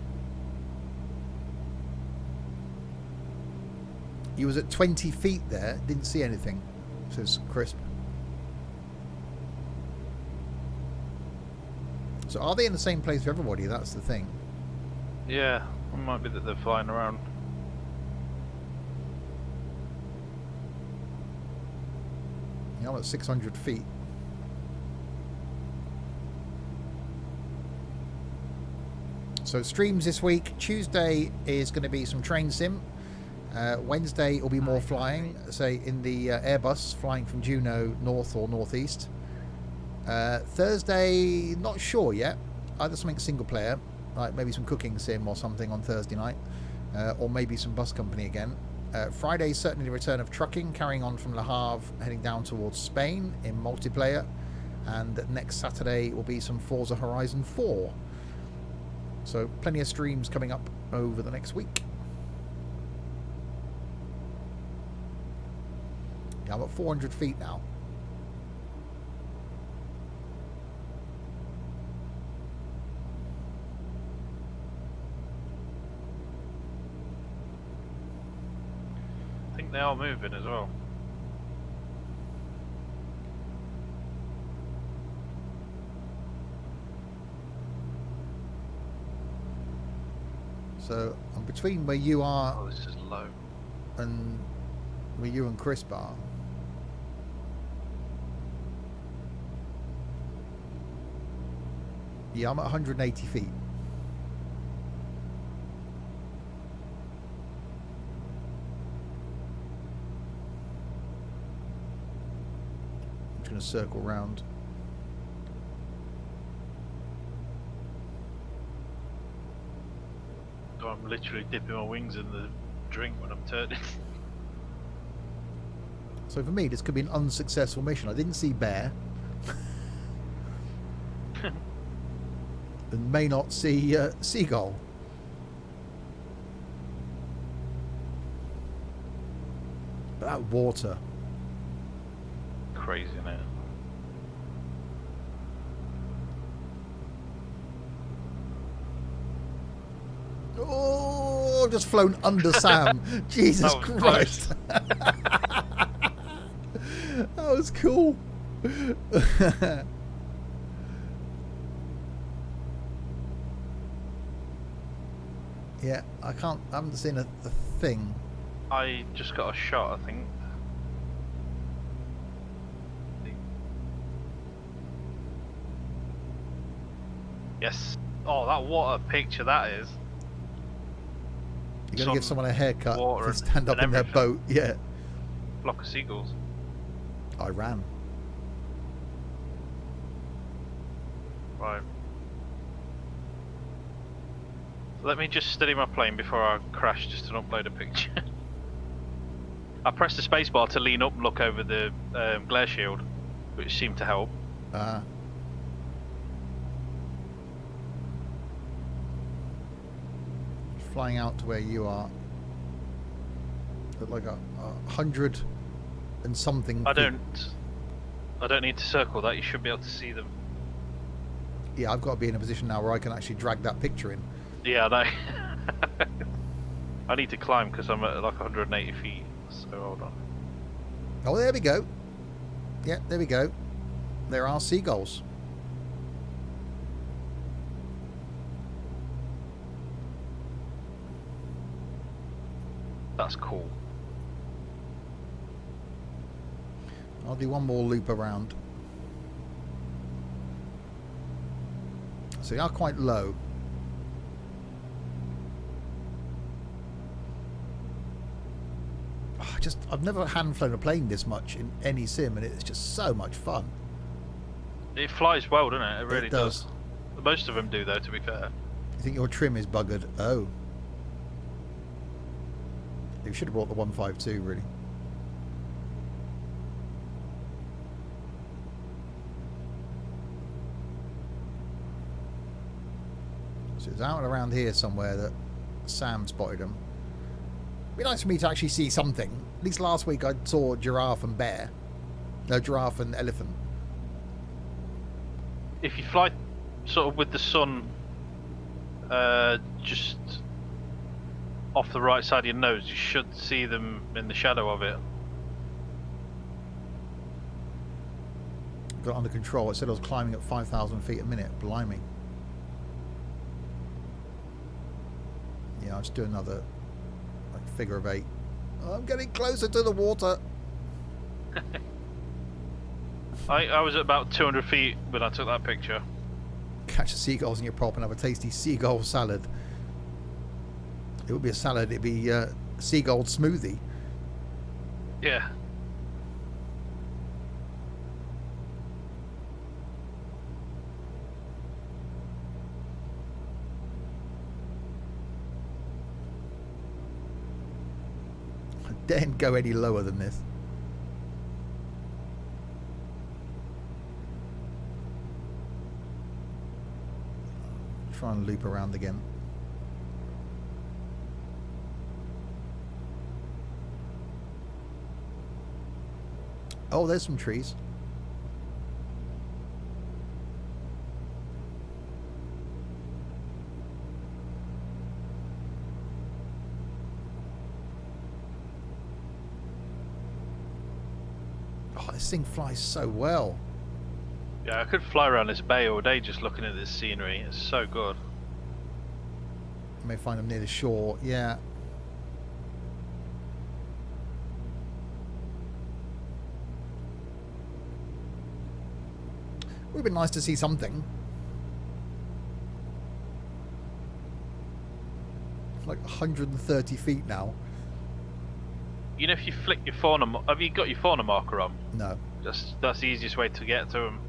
You was at 20 feet there, didn't see anything, says Crisp. So are they in the same place for everybody? That's the thing. Yeah, it might be that they're flying around. Yeah, I'm at 600 feet. So streams this week. Tuesday is going to be some train sim. Wednesday will be more flying, say in the Airbus, flying from Juneau north or northeast. Thursday, not sure yet. Either something single player, like maybe some cooking sim or something on Thursday night, or maybe some bus company again. Friday, certainly the return of trucking, carrying on from Le Havre, heading down towards Spain in multiplayer. And next Saturday will be some Forza Horizon 4. So plenty of streams coming up over the next week. Yeah, I'm at 400 feet now. I think they are moving as well. So I'm between where you are Oh, this is low. and where you and Crisp are. Yeah, I'm at 180 feet. I'm just going to circle round. So I'm literally dipping my wings in the drink when I'm turning. So for me, this could be an unsuccessful mission. I didn't see Bear. And may not see Seagull. But that water. Crazy, isn't it? Oh, I've just flown under Sam. Jesus That was Christ. That was cool. Yeah, I haven't seen a thing. I just got a shot, I think. Yes. Oh, that what a picture that is. You're going to give someone a haircut water if they stand up and in their everything. boat. Yeah. Flock of seagulls. I ran. Right. Let me just steady my plane before I crash just to upload a picture. I pressed the spacebar to lean up and look over the glare shield, which seemed to help. Flying out to where you are. Look like a 100 and something. I feet. don't need to circle that. You should be able to see them. Yeah, I've got to be in a position now where I can actually drag that picture in. Yeah, I know. I need to climb because I'm at like 180 feet. So hold on. Oh, there we go. Yeah, there we go. there are seagulls. That's cool. I'll do one more loop around. So they are quite low. I've never hand flown a plane this much in any sim, and it's just so much fun. It flies well, doesn't it? It really does. Most of them do, though, to be fair. You think your trim is buggered? Oh. You should have brought the 152, really. So it's out and around here somewhere that Sam spotted him. It'd be nice for me to actually see something. At least last week I saw giraffe and bear. No, giraffe and elephant. If you fly sort of with the sun just off the right side of your nose, you should see them in the shadow of it. Got it under control. It said I was climbing at 5,000 feet a minute. Blimey. Yeah, I'll just do another figure of 8. Oh, I'm getting closer to the water. I was at about 200 feet when I took that picture. Catch the seagulls in your prop and have a tasty seagull salad. It would be a salad. It'd be a seagull smoothie. Yeah. I daren't go any lower than this. Try and loop around again. Oh, there's some trees. Oh, this thing flies so well. Yeah, I could fly around this bay all day just looking at this scenery. It's so good. You may find them near the shore. Yeah. Would have been nice to see something. Like 130 feet now. You know, if you flick your fauna, have you got your fauna marker on? No. That's the easiest way to get to them,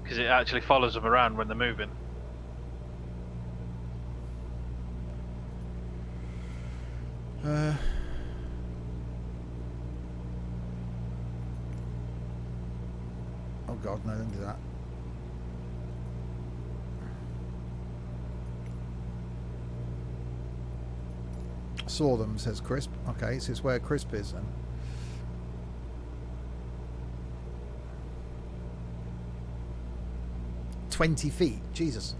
because it actually follows them around when they're moving. Oh God, no! Don't do that. Saw them, says Crisp. Okay, so it's where Crisp is then. "20 feet, Jesus."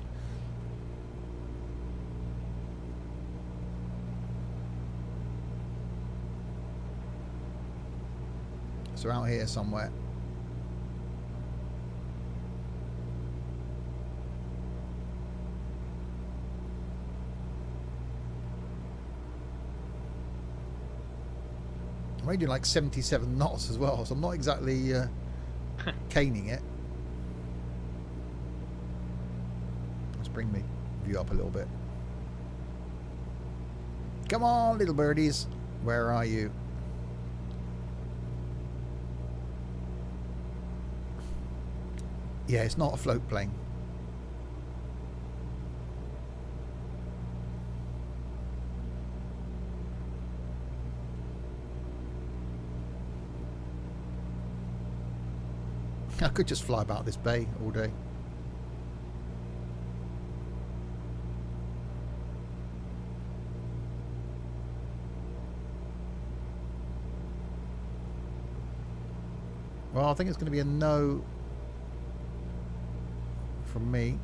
So out here somewhere. I'm only doing like 77 knots as well, so I'm not exactly caning it. Let's bring me view up a little bit. Come on, little birdies. Where are you? Yeah, it's not a float plane. I could just fly about this bay all day. Well, I think it's going to be a no from me.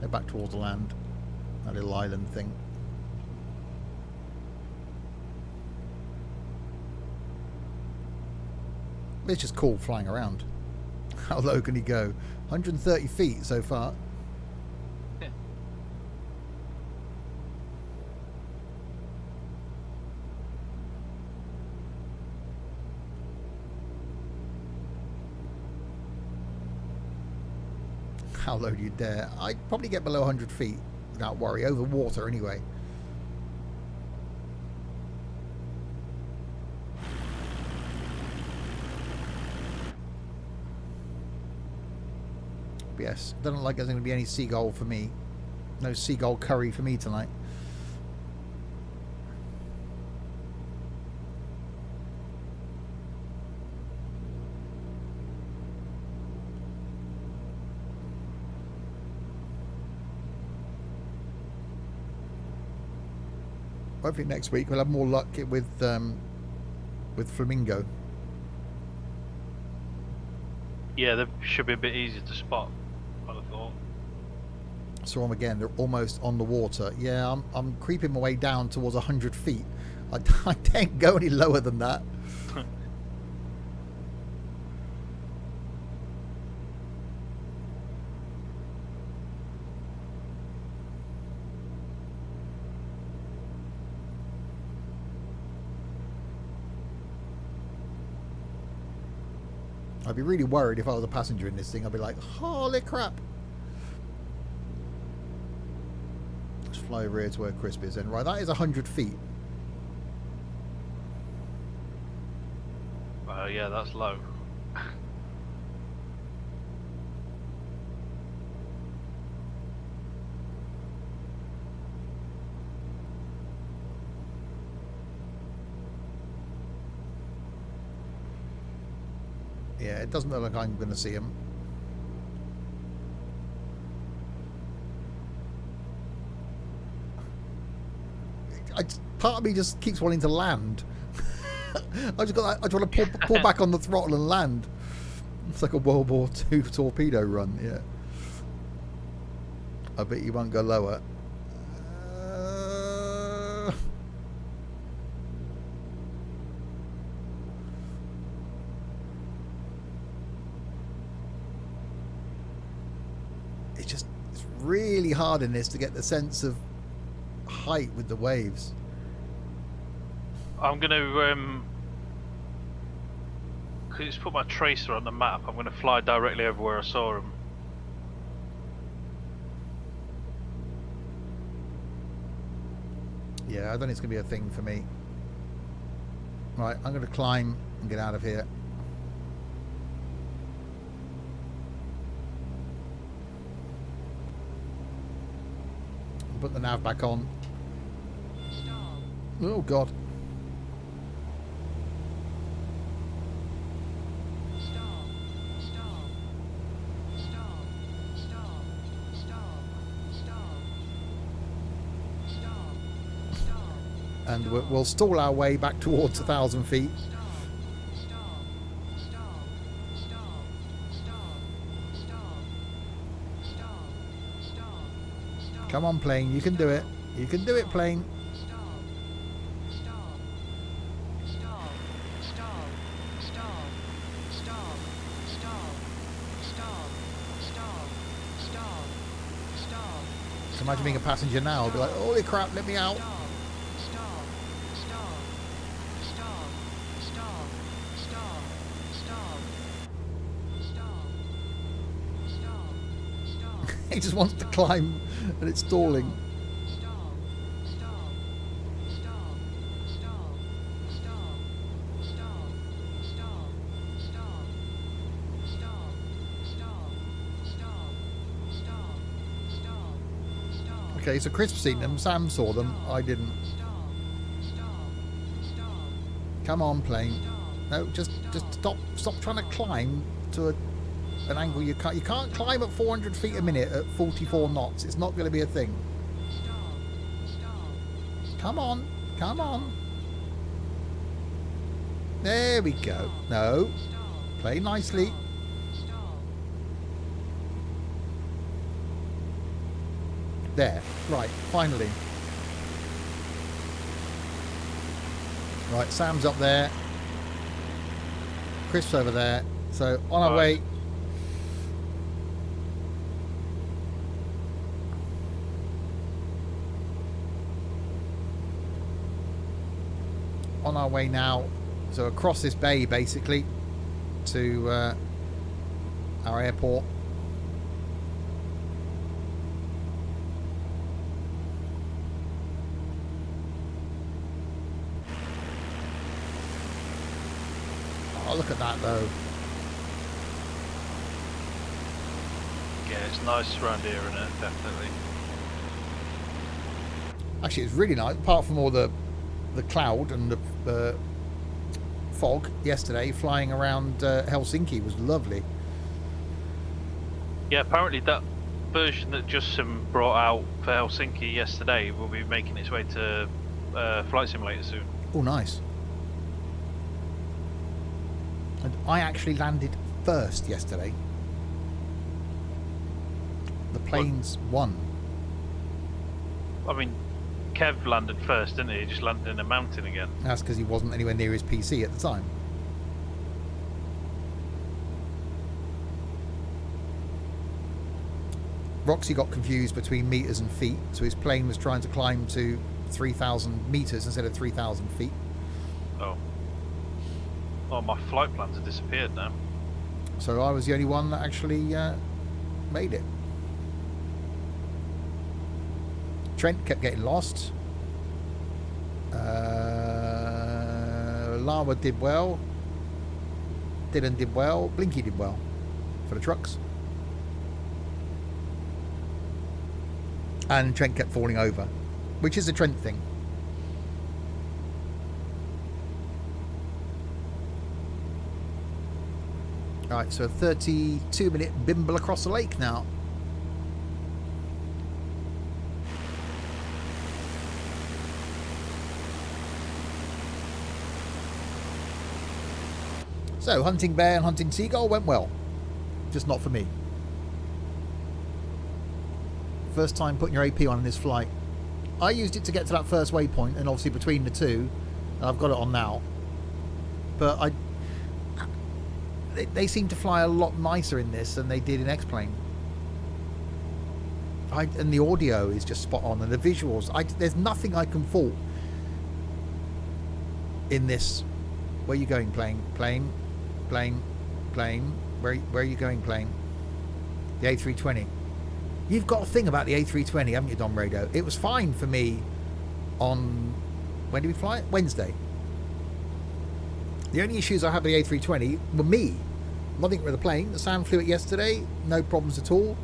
Head back towards the land. That little island thing. It's just cool flying around. How low can he go? 130 feet so far. Yeah. How low do you dare? I'd probably get below 100 feet without worry. Over water anyway. Yes, doesn't look like there's going to be any seagull for me. No seagull curry for me tonight. Hopefully next week we'll have more luck with flamingo. Yeah, they should be a bit easier to spot, I'd have thought. Saw them again. They're almost on the water. Yeah, I'm creeping my way down towards 100 feet. I can't go any lower than that. I'd be really worried if I was a passenger in this thing. I'd be like, holy crap. Let's fly over here to where Crisp is then. Right, that is 100 feet. Yeah, that's low. Yeah, it doesn't look like I'm going to see him. Part of me just keeps wanting to land. I just want to pull back on the throttle and land. It's like a World War II torpedo run. Yeah. I bet you won't go lower. It's really hard in this to get the sense of height with the waves. I'm going to, just put my tracer on the map. I'm going to fly directly over where I saw him. Yeah, I don't think it's going to be a thing for me. Right, I'm going to climb and get out of here. Put the nav back on. Stall. Oh, God. Stall. Stall. Stall. Stall. Stall. Stall. Stall. Stall. And we'll stall our way back towards 1,000 feet. Stall. Stall. Stall. Stall. Stall. Stall. Stall. Stall. Stall. Come on, plane. You can do it. You can do it, plane. Stall. Stall. Stall. Stall. Stall. Stall. Stall. Stall. Stall. Stall. Stall. So imagine being a passenger now. Be like, holy crap, let me out. Stall. Stall. Stall. Stall. Stall. Stall. Stall. Stall. Stall. Stall. He just wants to climb and it's stalling. Stall. Stall. Stall. Stall. Stall. Stall. Stall. Stall. Stall. Stall. Stall. Stall. Stall. Stall. Okay, so Crisp seen them. Sam saw them. I didn't. Stall. Stall. Stall. Come on, plane. No, just stop trying to climb to an angle you can't. You can't climb at 400 feet a minute at 44 knots. It's not going to be a thing. Stall. Stall. Come on, come on. There we go. No, Stall. play nicely. Stall. There. Right, finally. Right, Sam's up there. Chris over there. So on our Right. way. On our way now, so across this bay basically to our airport. Oh, look at that though. Yeah, it's nice around here, isn't it? Definitely. Actually, it's really nice. Apart from all the cloud and the fog yesterday, flying around Helsinki was lovely. Yeah, apparently that version that Justin brought out for Helsinki yesterday will be making its way to Flight Simulator soon. Oh, nice. And I actually landed first yesterday. The planes won. I mean, Kev landed first, didn't he? He just landed in a mountain again. That's because he wasn't anywhere near his PC at the time. Roxy got confused between meters and feet, so his plane was trying to climb to 3,000 meters instead of 3,000 feet. Oh. Oh, my flight plans have disappeared now. So I was the only one that actually made it. Trent kept getting lost. Lava did well. Dylan did well. Blinky did well for the trucks. And Trent kept falling over, which is a Trent thing. Alright, so a 32-minute bimble across the lake now. So, hunting bear and hunting seagull went well. Just not for me. First time putting your AP on in this flight. I used it to get to that first waypoint, and obviously between the two, I've got it on now. But they seem to fly a lot nicer in this than they did in X-Plane. And the audio is just spot on, and the visuals. There's nothing I can fault in this. Where are you going, plane? Plane? Plane? Plane? Where are you going, plane? The A320. You've got a thing about the A320, haven't you, Dom Rado? It was fine for me on... When did we fly it? Wednesday. The only issues I had with the A320 were me. Nothing with the plane. Sam flew it yesterday. No problems at all.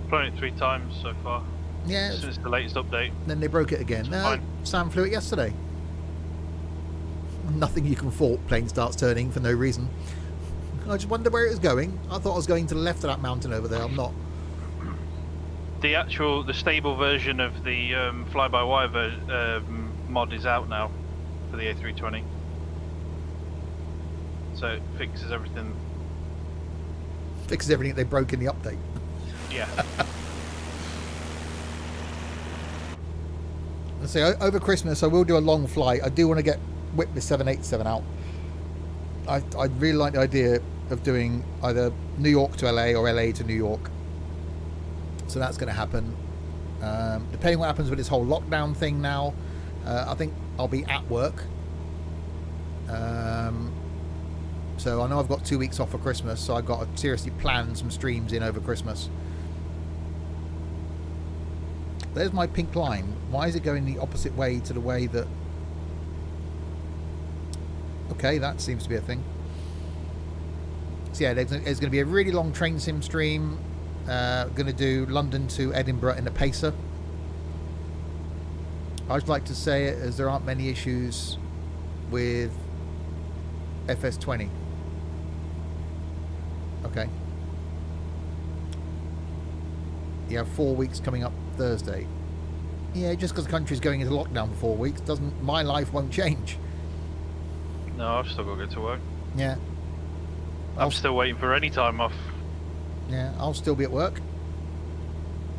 Flown it 3 times so far. Yeah. Since the latest update. Then they broke it again. No, fine. Sam flew it yesterday. Nothing you can fault. Plane starts turning for no reason. I just wonder where it was going. I thought I was going to the left of that mountain over there. I'm not. The stable version of the fly-by-wire mod is out now for the A320. So it fixes everything. Fixes everything they broke in the update. Yeah. Let's say over Christmas I will do a long flight. I do want to get whip the 787 out. I really like the idea of doing either New York to LA or LA to New York. So that's going to happen. Depending what happens with this whole lockdown thing now, I think I'll be at work. So I know I've got 2 weeks off for Christmas, so I've got to seriously plan some streams in over Christmas. There's my pink line. Why is it going the opposite way to the way that... Okay, that seems to be a thing. So yeah, there's going to be a really long train sim stream. Going to do London to Edinburgh in a pacer. I'd like to say it as there aren't many issues with FS20. Okay. You have 4 weeks coming up Thursday. Yeah, just because the country's going into lockdown for 4 weeks doesn't... My life won't change. No, I've still got to go to work. Yeah. I'm still waiting for any time off. Yeah, I'll still be at work.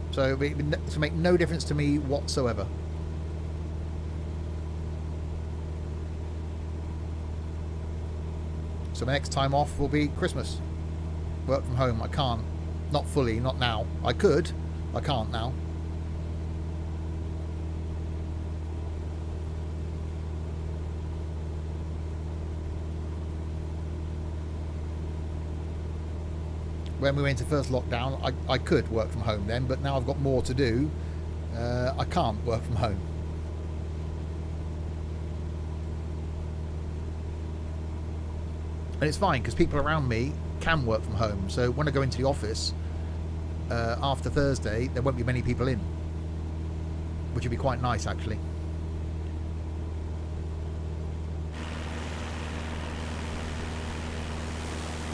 So it'll make no difference to me whatsoever. So my next time off will be Christmas. Work from home. I can't. Not fully, not now. I could. I can't now. When we went into first lockdown, I could work from home then, but now I've got more to do. I can't work from home. And it's fine because people around me can work from home. So when I go into the office after Thursday, there won't be many people in, which would be quite nice actually.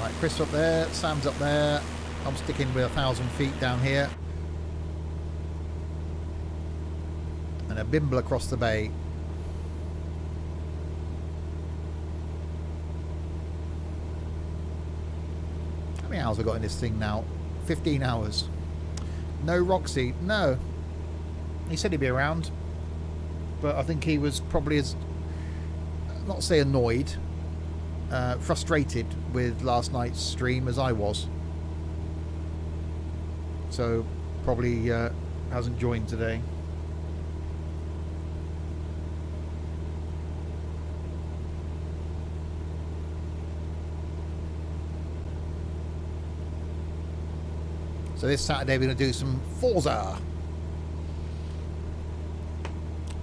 Right, Chris up there, Sam's up there. I'm sticking with 1,000 feet down here. And a bimble across the bay. How many hours have I got in this thing now? 15 hours. No Roxy. No. He said he'd be around. But I think he was probably as, not say annoyed, frustrated with last night's stream as I was. So probably hasn't joined today. So this Saturday we're going to do some Forza.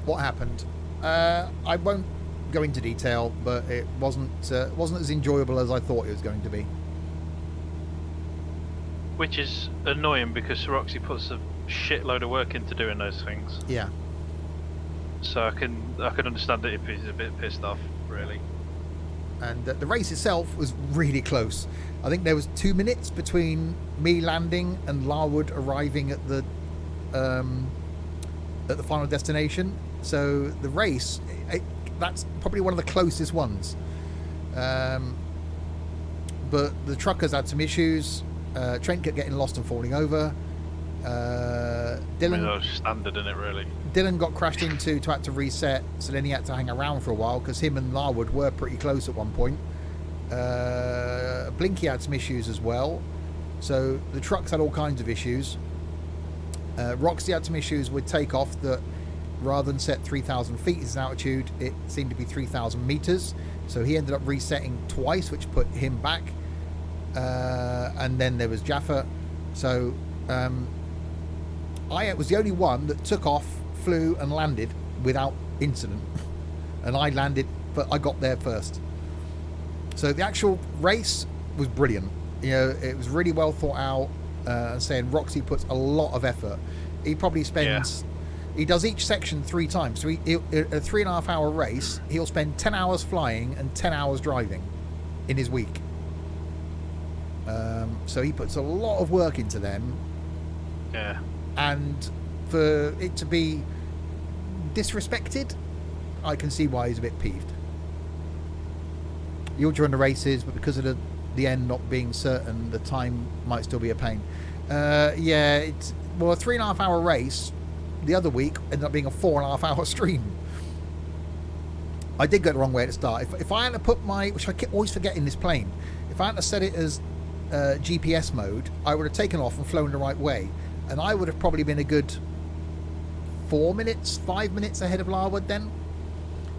What happened? I won't go into detail, but it wasn't as enjoyable as I thought it was going to be. Which is annoying because Roxy puts a shitload of work into doing those things. Yeah. So I can understand it if he's a bit pissed off, really. And the race itself was really close. I think there was 2 minutes between me landing and Larwood arriving at the final destination. So the race, that's probably one of the closest ones. But the truckers had some issues. Trent kept getting lost and falling over. Dylan, I mean, that was standard, isn't it, really? Dylan got crashed into to have to reset, so then he had to hang around for a while because him and Larwood were pretty close at one point. Blinky had some issues as well, so the trucks had all kinds of issues. Roxy had some issues with takeoff, that rather than set 3,000 feet as an altitude, it seemed to be 3,000 meters, so he ended up resetting twice, which put him back. And then there was Jaffa, so I was the only one that took off, flew and landed without incident. And I landed, but I got there first. So the actual race was brilliant. You know, it was really well thought out. Saying Roxy puts a lot of effort. He probably spends, he does each section 3 times. So a 3.5 hour race, he'll spend 10 hours flying and 10 hours driving in his week. So he puts a lot of work into them. Yeah. And for it to be disrespected, I can see why he's a bit peeved. You'll join the races, but because of the end not being certain, the time might still be a pain. Yeah, it's, well, a 3.5 hour race the other week ended up being a 4.5 hour stream. I did go the wrong way at the start. If I had to put my, which I keep always forgetting this plane, if I had to set it as GPS mode, I would have taken off and flown the right way, and I would have probably been a good 5 minutes ahead of Larwood then.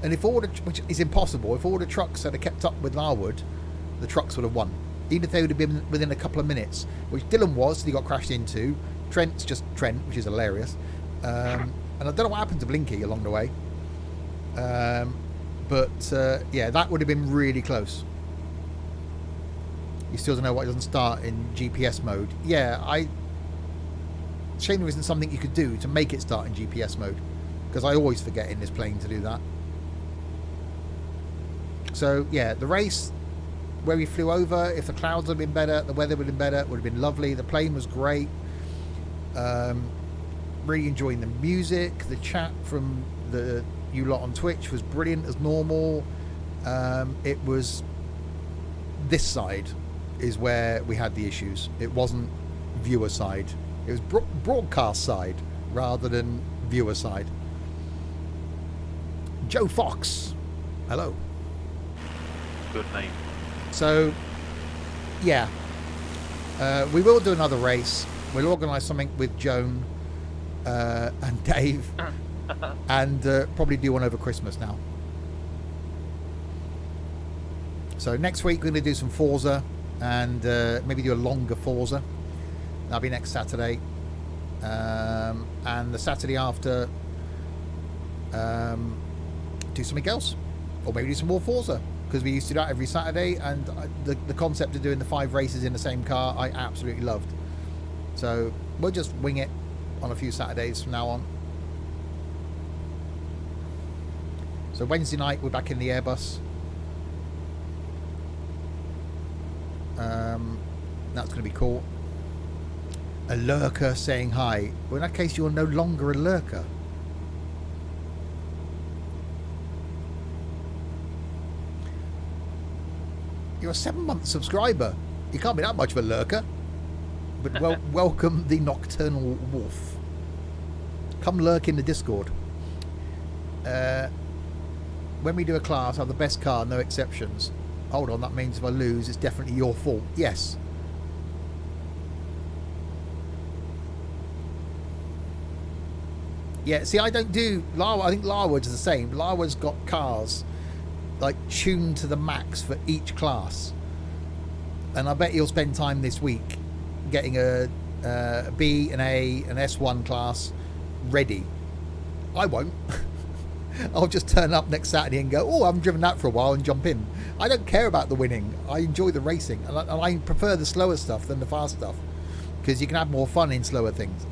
And if all the, which is impossible, if all the trucks had kept up with Larwood, the trucks would have won, even if they would have been within a couple of minutes, which Dylan was. He got crashed into. Trent's just Trent, which is hilarious. And I don't know what happened to Blinky along the way. But yeah, that would have been really close. You still don't know why it doesn't start in GPS mode. Yeah, shame there isn't something you could do to make it start in GPS mode, because I always forget in this plane to do that. So yeah, the race where we flew over, if the clouds had been better, the weather would have been better, it would have been lovely. The plane was great. Really enjoying the music. The chat from you lot on Twitch was brilliant as normal. It was this side is where we had the issues. It wasn't viewer side. It was broadcast side rather than viewer side. Joe Fox, hello. Good name. So, yeah. We will do another race. We'll organise something with Joan and Dave. And probably do one over Christmas now. So next week we're going to do some Forza. And maybe do a longer Forza. That'll be next Saturday. And the Saturday after, do something else. Or maybe do some more Forza. Because we used to do that every Saturday. And the concept of doing the 5 races in the same car, I absolutely loved. So we'll just wing it on a few Saturdays from now on. So Wednesday night we're back in the Airbus. That's going to be cool. A lurker saying hi. Well, in that case, you're no longer a lurker. You're a 7-month subscriber. You can't be that much of a lurker. But welcome the Nocturnal Wolf. Come lurk in the Discord. When we do a class, have the best car, no exceptions. Hold on, that means if I lose, it's definitely your fault. Yes. Yeah, see, I don't do... I think Larwood's the same. Larwood's got cars, like, tuned to the max for each class. And I bet he'll spend time this week getting a B, an A, an S1 class ready. I won't. I'll just turn up next Saturday and go, oh, I haven't driven that for a while, and jump in. I don't care about the winning. I enjoy the racing. And I prefer the slower stuff than the fast stuff. Because you can have more fun in slower things.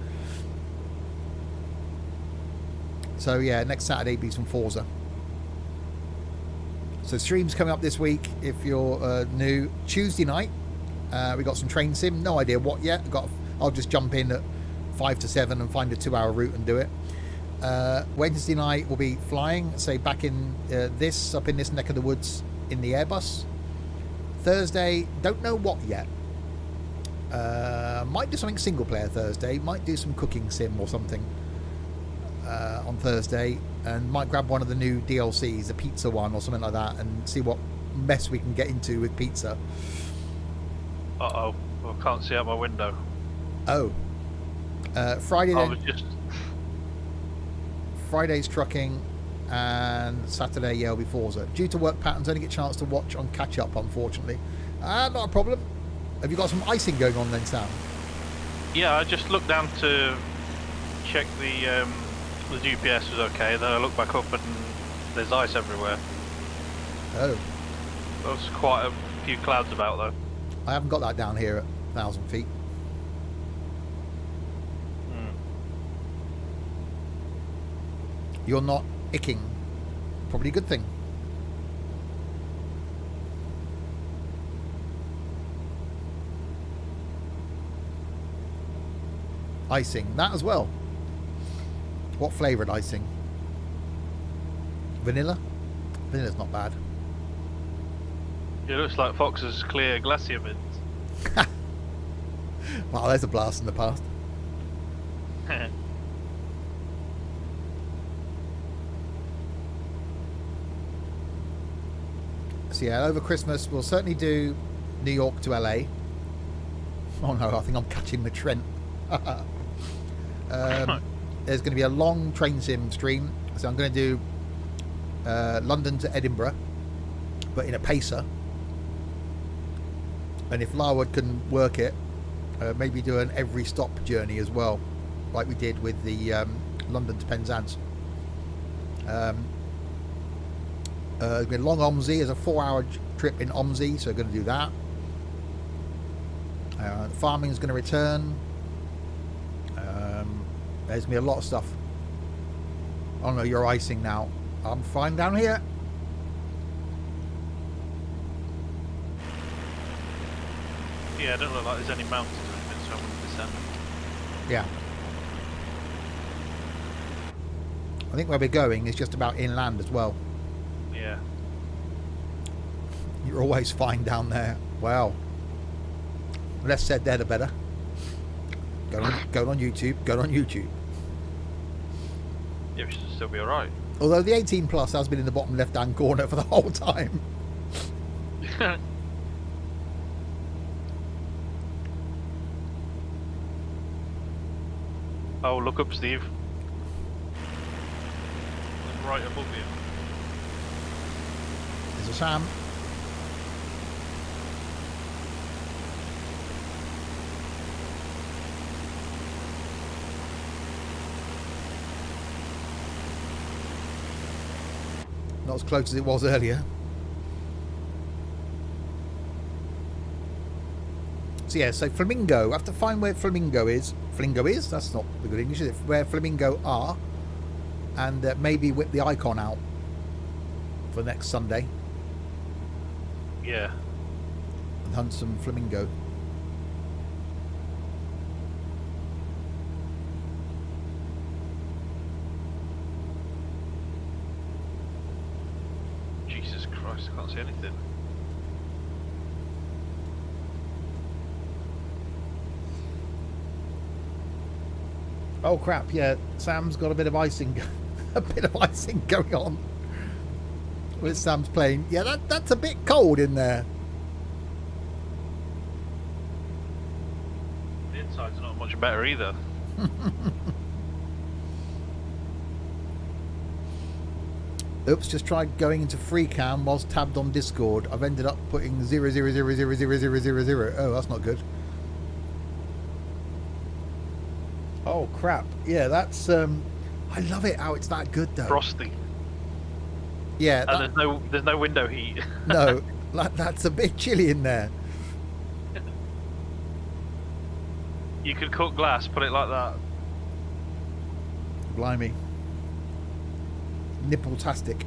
So yeah, next Saturday be some Forza. So streams coming up this week if you're new. Tuesday night, we got some train sim. No idea what yet. I'll just jump in at 5 to 7 and find a 2-hour route and do it. Wednesday night we'll be flying, say back in up in this neck of the woods in the Airbus. Thursday, don't know what yet. Might do something single player Thursday. Might do some cooking sim or something on Thursday, and might grab one of the new DLCs, the pizza one or something like that, and see what mess we can get into with pizza. I can't see out my window. Oh, Friday then. Just... Friday's trucking, and Saturday, yeah, will be Forza. Due to work patterns, only get a chance to watch on catch up, unfortunately. Not a problem. Have you got some icing going on then, Sam? Yeah, I just looked down to check the GPS was okay. Then I looked back up and there's ice everywhere. Oh. There's quite a few clouds about though. I haven't got that down here at 1,000 feet. You're not icking. Probably a good thing. Icing. That as well. What flavoured icing? Vanilla? Vanilla's not bad. It looks like Fox's clear glacier mint. Wow, there's a blast in the past. So yeah, over Christmas we'll certainly do New York to LA. Oh no, I think I'm catching the Trent. There's going to be a long train sim stream, so I'm going to do London to Edinburgh, but in a pacer. And if Larwood can work it, maybe do an every stop journey as well, like we did with the London to Penzance. It's going to be long OMSI. There's a 4-hour trip in OMSI, so we're going to do that. Farming is going to return. There's going to be a lot of stuff. Oh no, you're icing now. I'm fine down here. Yeah, it doesn't look like there's any mountains or anything, so I'm going to descend. Yeah. I think where we're going is just about inland as well. Yeah. You're always fine down there. Wow. Less said there, the better. Go on YouTube. Go on YouTube. Yeah, we should still be alright. Although the 18 plus has been in the bottom left hand corner for the whole time. Oh, look up, Steve. I'm right above you. There's a Sam. Not as close as it was earlier. So yeah, so Flamingo. I have to find where Flamingo is. Flamingo is? That's not the good English, is it? Where Flamingo are. And maybe whip the icon out for next Sunday. Yeah. And hunt some Flamingo. Jesus Christ, I can't see anything. Oh crap! Yeah, Sam's got a bit of icing, a bit of icing going on with Sam's plane. Yeah, that's a bit cold in there. The inside's not much better either. Oops! Just tried going into free cam whilst tabbed on Discord. I've ended up putting 0000000. Oh, that's not good. Oh crap! Yeah, that's I love it how it's that good though. Frosty. Yeah, And there's no window heat. no, that's a bit chilly in there. You could cut glass, put it like that. Blimey. Nipple-tastic.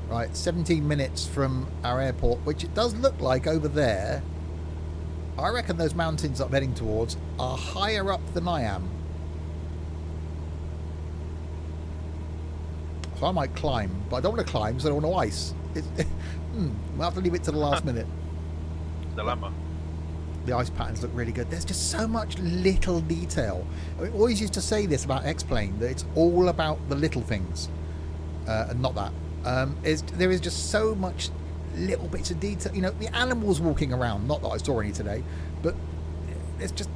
Right, 17 minutes from our airport, which it does look like over there. I reckon those mountains I'm heading towards are higher up than I am. So I might climb, but I don't want to climb because I don't want to ice. We'll have to leave it to the last minute. Dilemma. The ice patterns look really good. There's just so much little detail. I always used to say this about X-Plane, that it's all about the little things, and not that. There is just so much little bits of detail. You know, the animals walking around, not that I saw any today, but it's just,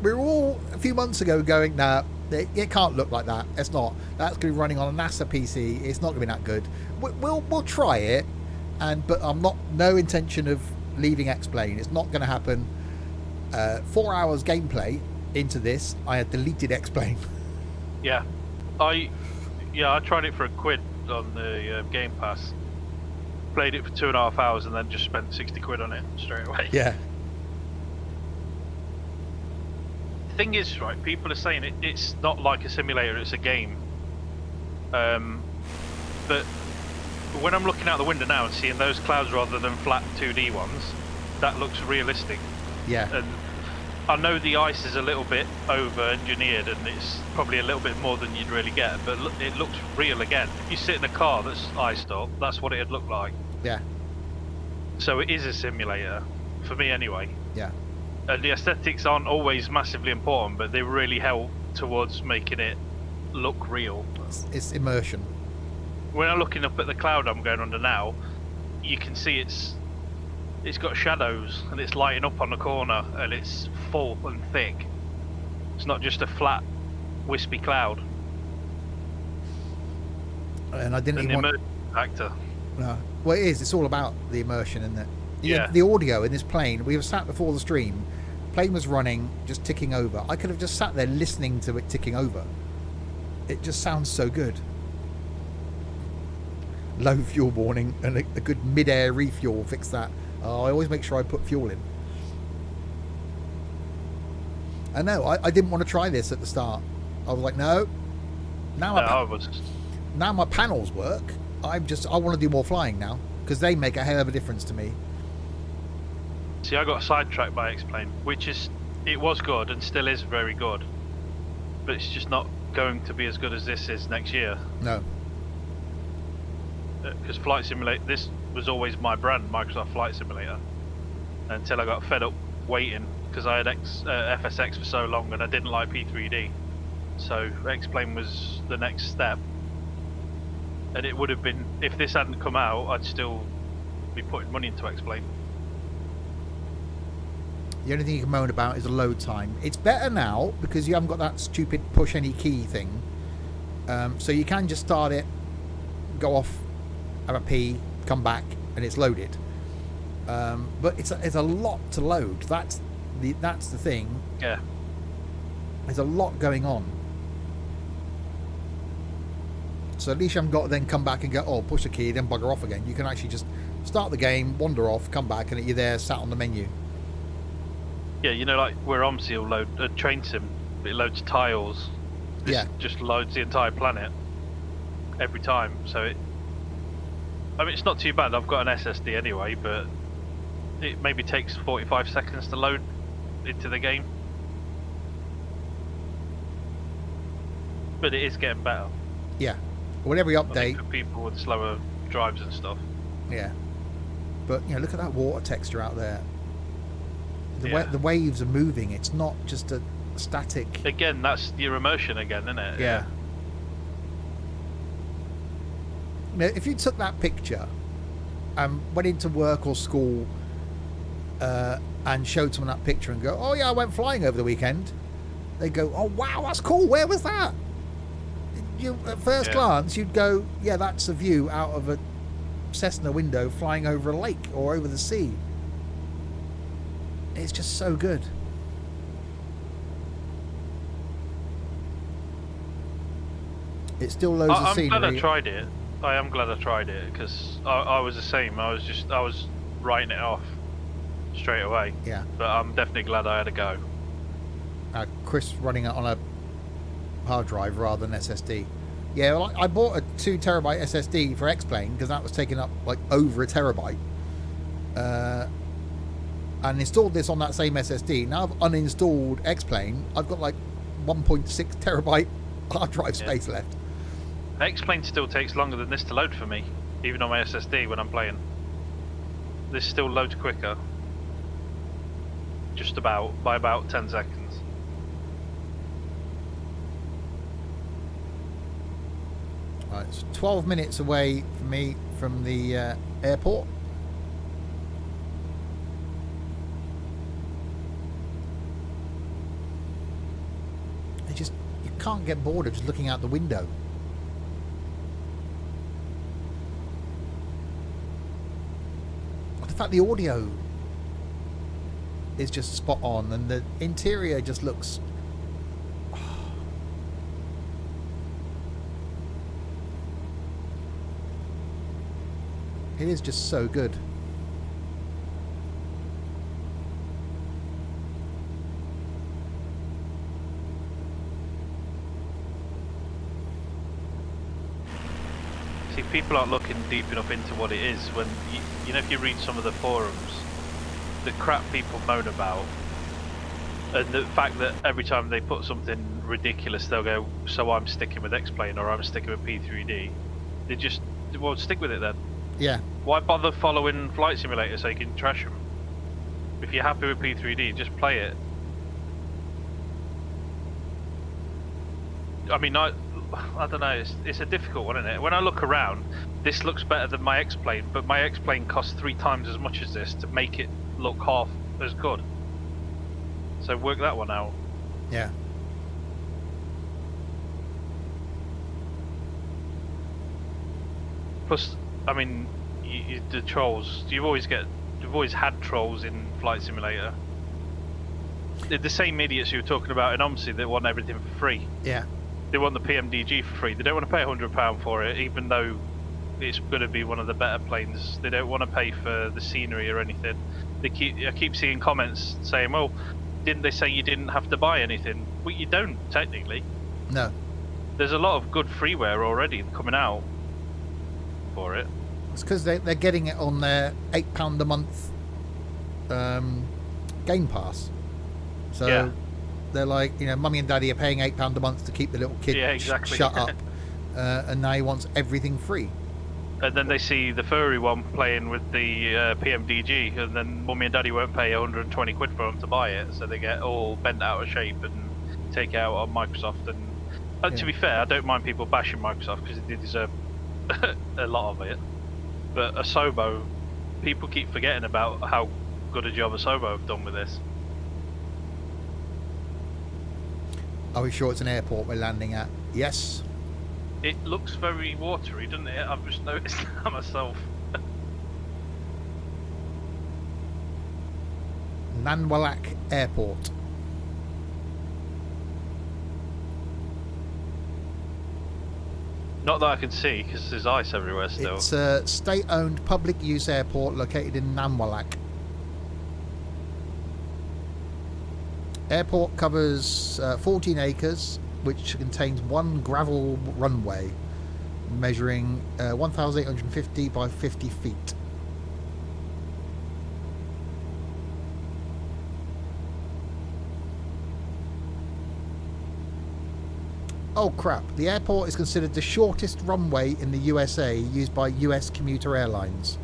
we were all a few months ago going, nah, it can't look like that. It's not. That's going to be running on a NASA PC. It's not going to be that good. We'll try it, but I'm no intention of leaving X-Plane. It's not going to happen. 4 hours gameplay into this, I had deleted X-Plane. Yeah. I tried it for £1 on the Game Pass. Played it for 2.5 hours and then just spent £60 on it straight away. Yeah. The thing is, right, people are saying it's not like a simulator, it's a game. But when I'm looking out the window now and seeing those clouds rather than flat 2D ones, that looks realistic. Yeah. And I know the ice is a little bit over-engineered and it's probably a little bit more than you'd really get, but it looks real again. If you sit in a car that's iced up, that's what it'd look like. Yeah. So it is a simulator, for me anyway. Yeah. And the aesthetics aren't always massively important, but they really help towards making it look real. It's immersion. When I'm looking up at the cloud I'm going under now, you can see it's got shadows and it's lighting up on the corner and it's full and thick. It's not just a flat, wispy cloud. And I didn't And the even immersion factor. No. Well, it is. It's all about the immersion, isn't it? Yeah. The audio in this plane, we were sat before the stream, plane was running, just ticking over. I could have just sat there listening to it ticking over. It just sounds so good. Low fuel warning and a good mid-air refuel will fix that. I always make sure I put fuel in. I know, I didn't want to try this at the start. I was like, no. Now my panels work. I want to do more flying now because they make a hell of a difference to me. See, I got sidetracked by X-Plane, it was good and still is very good, but it's just not going to be as good as this is next year. No. Because Flight Simulator, this was always my brand, Microsoft Flight Simulator, until I got fed up waiting because I had FSX for so long and I didn't like P3D. So X-Plane was the next step. And it would have been, if this hadn't come out, I'd still be putting money into X-Plane. The only thing you can moan about is the load time. It's better now because you haven't got that stupid push any key thing. So you can just start it, go off, have a pee, come back, and it's loaded. But it's a lot to load. That's the thing. Yeah. There's a lot going on. So at least you haven't got to then come back and go, oh, push the key, then bugger off again. You can actually just start the game, wander off, come back, and you're there, sat on the menu. Yeah, you know, like where OMSI will load a train sim, it loads tiles. This Yeah. just loads the entire planet every time. So I mean, it's not too bad. I've got an SSD anyway, but it maybe takes 45 seconds to load into the game. But it is getting better. Yeah. With every I think update, for people with slower drives and stuff. yeah. But, you know, look at that water texture out there. Yeah. The waves are moving. It's not just a static. Again, that's your emotion again, isn't it? Yeah. Now, if you took that picture and went into work or school and showed someone that picture and go, oh yeah, I went flying over the weekend, they go, oh wow, that's cool. Where was that? At first glance, you'd go, yeah, that's a view out of a Cessna window flying over a lake or over the sea. It's just so good. It still loads of I'm scenery. glad I tried it. I am glad I tried it because I was the same. I was writing it off straight away. Yeah. But I'm definitely glad I had a go. Chris running it on a hard drive rather than SSD. Yeah, well, I bought a 2 terabyte SSD for X-Plane because that was taking up like over a terabyte. And installed this on that same SSD. Now I've uninstalled X-Plane. I've got like 1.6 terabyte hard drive space left. X-Plane still takes longer than this to load for me, even on my SSD when I'm playing. This still loads quicker. Just about, by about 10 seconds. Right, it's 12 minutes away from me from the airport. You can't get bored of just looking out the window. The fact the audio is just spot on and the interior just looks it is just so good. See, people aren't looking deep enough into what it is when, you know, if you read some of the forums, the crap people moan about, and the fact that every time they put something ridiculous, they'll go, so I'm sticking with X-Plane or I'm sticking with P3D. They just, well, stick with it then. Yeah. Why bother following Flight Simulator so you can trash them? If you're happy with P3D, just play it. I mean, I don't know, it's a difficult one, isn't it? When I look around, this looks better than my X-Plane, but my X-Plane costs 3 times as much as this to make it look half as good. So work that one out. Yeah. Plus, I mean, the trolls, you've always had trolls in Flight Simulator. They're the same idiots you were talking about in OMSI that want everything for free. Yeah. They want the PMDG for free. They don't want to pay £100 for it, even though it's going to be one of the better planes. They don't want to pay for the scenery or anything. I keep seeing comments saying, well, didn't they say you didn't have to buy anything? Well, you don't, technically. No. There's a lot of good freeware already coming out for it. It's because they're getting it on their £8 a month Game Pass. So Yeah. they're like, you know, mummy and daddy are paying £8 a month to keep the little kid exactly. shut up. And now he wants everything free. And then they see the furry one playing with the PMDG, and then mummy and daddy won't pay 120 quid for them to buy it, so they get all bent out of shape and take it out on Microsoft. And to be fair, I don't mind people bashing Microsoft because they deserve a lot of it. But Asobo, people keep forgetting about how good a job Asobo have done with this. Are we sure it's an airport we're landing at? Yes. It looks very watery, doesn't it? I've just noticed that myself. Nanwalak Airport. Not that I can see, because there's ice everywhere still. It's a state-owned public-use airport located in Nanwalak. Airport covers 14 acres, which contains one gravel runway, measuring 1,850 by 50 feet. Oh crap, the airport is considered the shortest runway in the USA, used by US commuter airlines.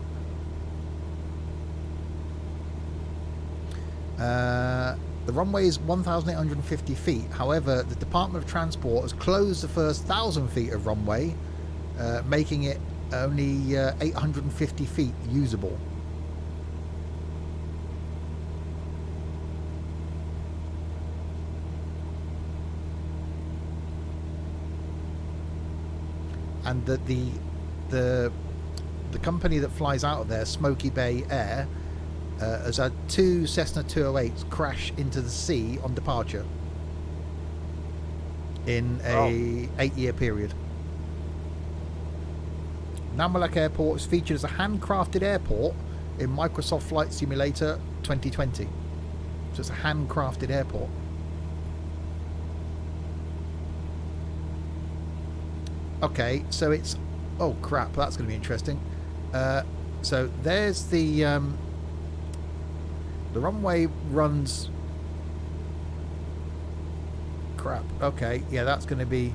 The runway is 1,850 feet. However, the Department of Transport has closed the first 1,000 feet of runway, making it only 850 feet usable. And that the company that flies out of there, Smoky Bay Air, has had 2 Cessna 208s crash into the sea on departure in a 8-year period. Nanwalak Airport is featured as a handcrafted airport in Microsoft Flight Simulator 2020. So it's a handcrafted airport. Okay, so it's... Oh crap, that's going to be interesting. So there's the runway runs... Crap, okay, yeah, that's going to be...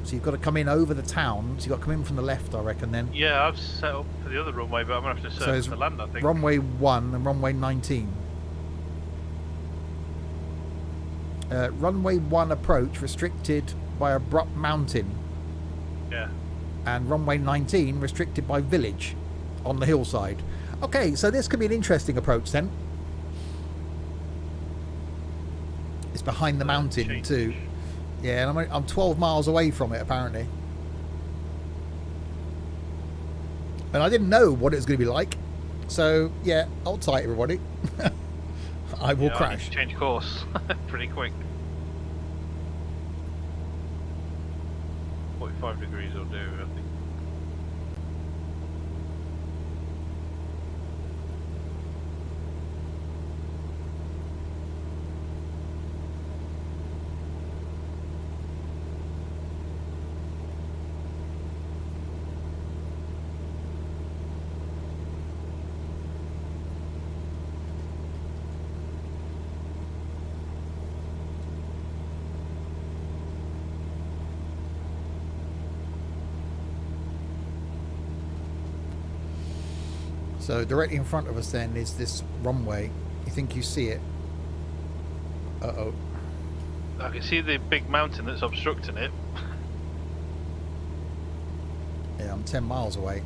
So you've got to come in over the town, so you've got to come in from the left, I reckon, then. Yeah, I've set up for the other runway, but I'm going to have to search for the land, I think. Runway 1 and runway 19. Runway 1 approach restricted by abrupt mountain. Yeah. And runway 19 restricted by village on the hillside. Okay, so this could be an interesting approach then. It's behind the mountain too. Yeah, and I'm 12 miles away from it apparently. And I didn't know what it was going to be like. So yeah, hold tight everybody. I will crash. I need to change course pretty quick. 45 degrees will do, I think. So directly in front of us then is this runway. You think you see it? Uh-oh. I can see the big mountain that's obstructing it. Yeah, I'm 10 miles away.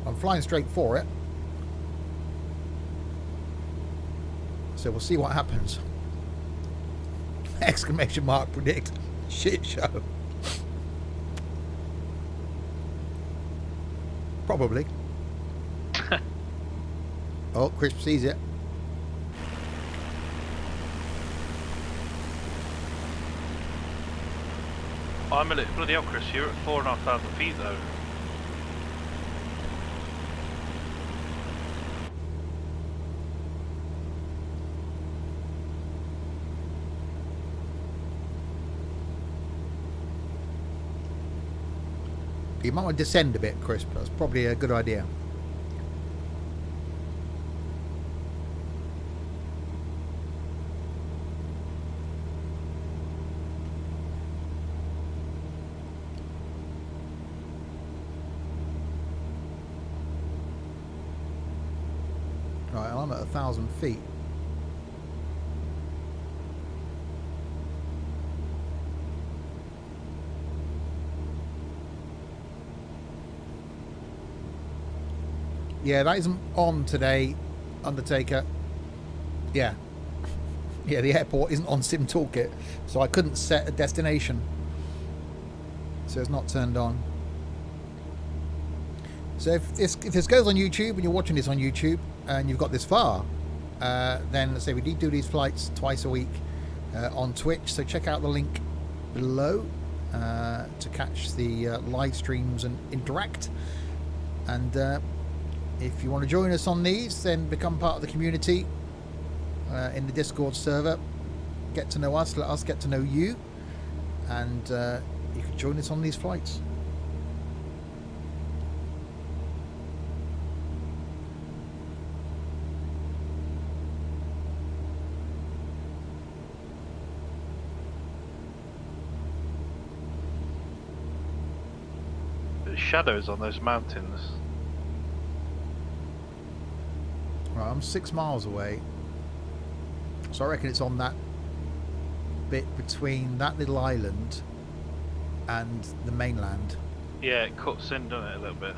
I'm flying straight for it. So we'll see what happens. Exclamation mark predict. Shit show. Probably. Oh, Crisp sees it. I'm a little bloody hell, Chris. You're at 4,500 feet though. You might want to descend a bit, Crisp. That's probably a good idea. Right, I'm at 1,000 feet. Yeah, that isn't on today, Undertaker. Yeah. Yeah, the airport isn't on Sim Toolkit, so I couldn't set a destination. So it's not turned on. So if this goes on YouTube and you're watching this on YouTube and you've got this far, then let's say we do these flights twice a week on Twitch. So check out the link below to catch the live streams and interact. And if you want to join us on these, then become part of the community in the Discord server. Get to know us, let us get to know you, and you can join us on these flights. There's shadows on those mountains. Right, I'm 6 miles away, so I reckon it's on that bit between that little island and the mainland. Yeah, it cuts in, doesn't it, a little bit?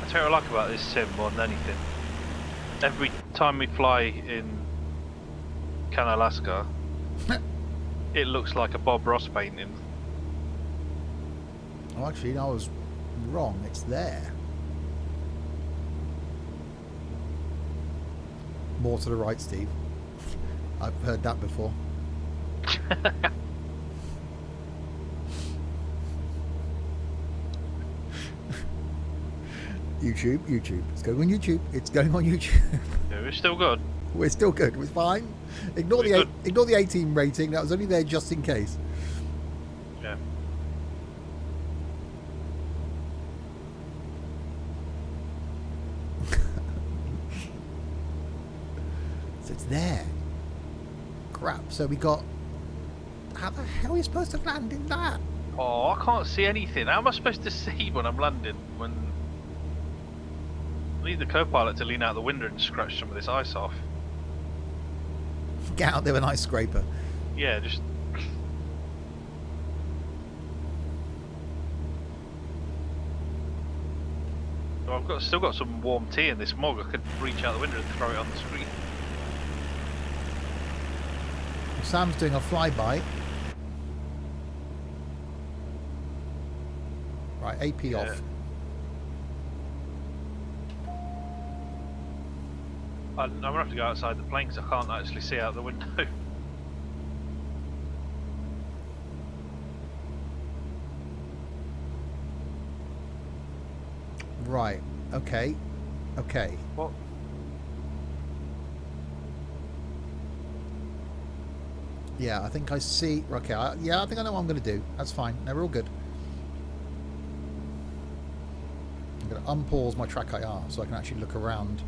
That's what I like about this sim more than anything. Every time we fly in Alaska, it looks like a Bob Ross painting. Oh, actually, I was wrong. It's there. More to the right, Steve. I've heard that before. YouTube. It's going on YouTube. It's going on YouTube. Yeah, we're still good. We're still good. We're fine. Ignore the 18 rating. That was only there just in case. Yeah. So it's there. Crap. So we got. How the hell are you supposed to land in that? Oh, I can't see anything. How am I supposed to see when I'm landing? When I need the co-pilot to lean out the window and scratch some of this ice off. Get out there with an ice scraper. Yeah, just. Well, I've still got some warm tea in this mug. I could reach out the window and throw it on the screen. Sam's doing a flyby. Right, AP off. I'm gonna have to go outside the plane because I can't actually see out the window. Right. Okay. What? Yeah, I think I see. Okay. I think I know what I'm going to do. That's fine. No, we're all good. I'm going to unpause my track IR so I can actually look around.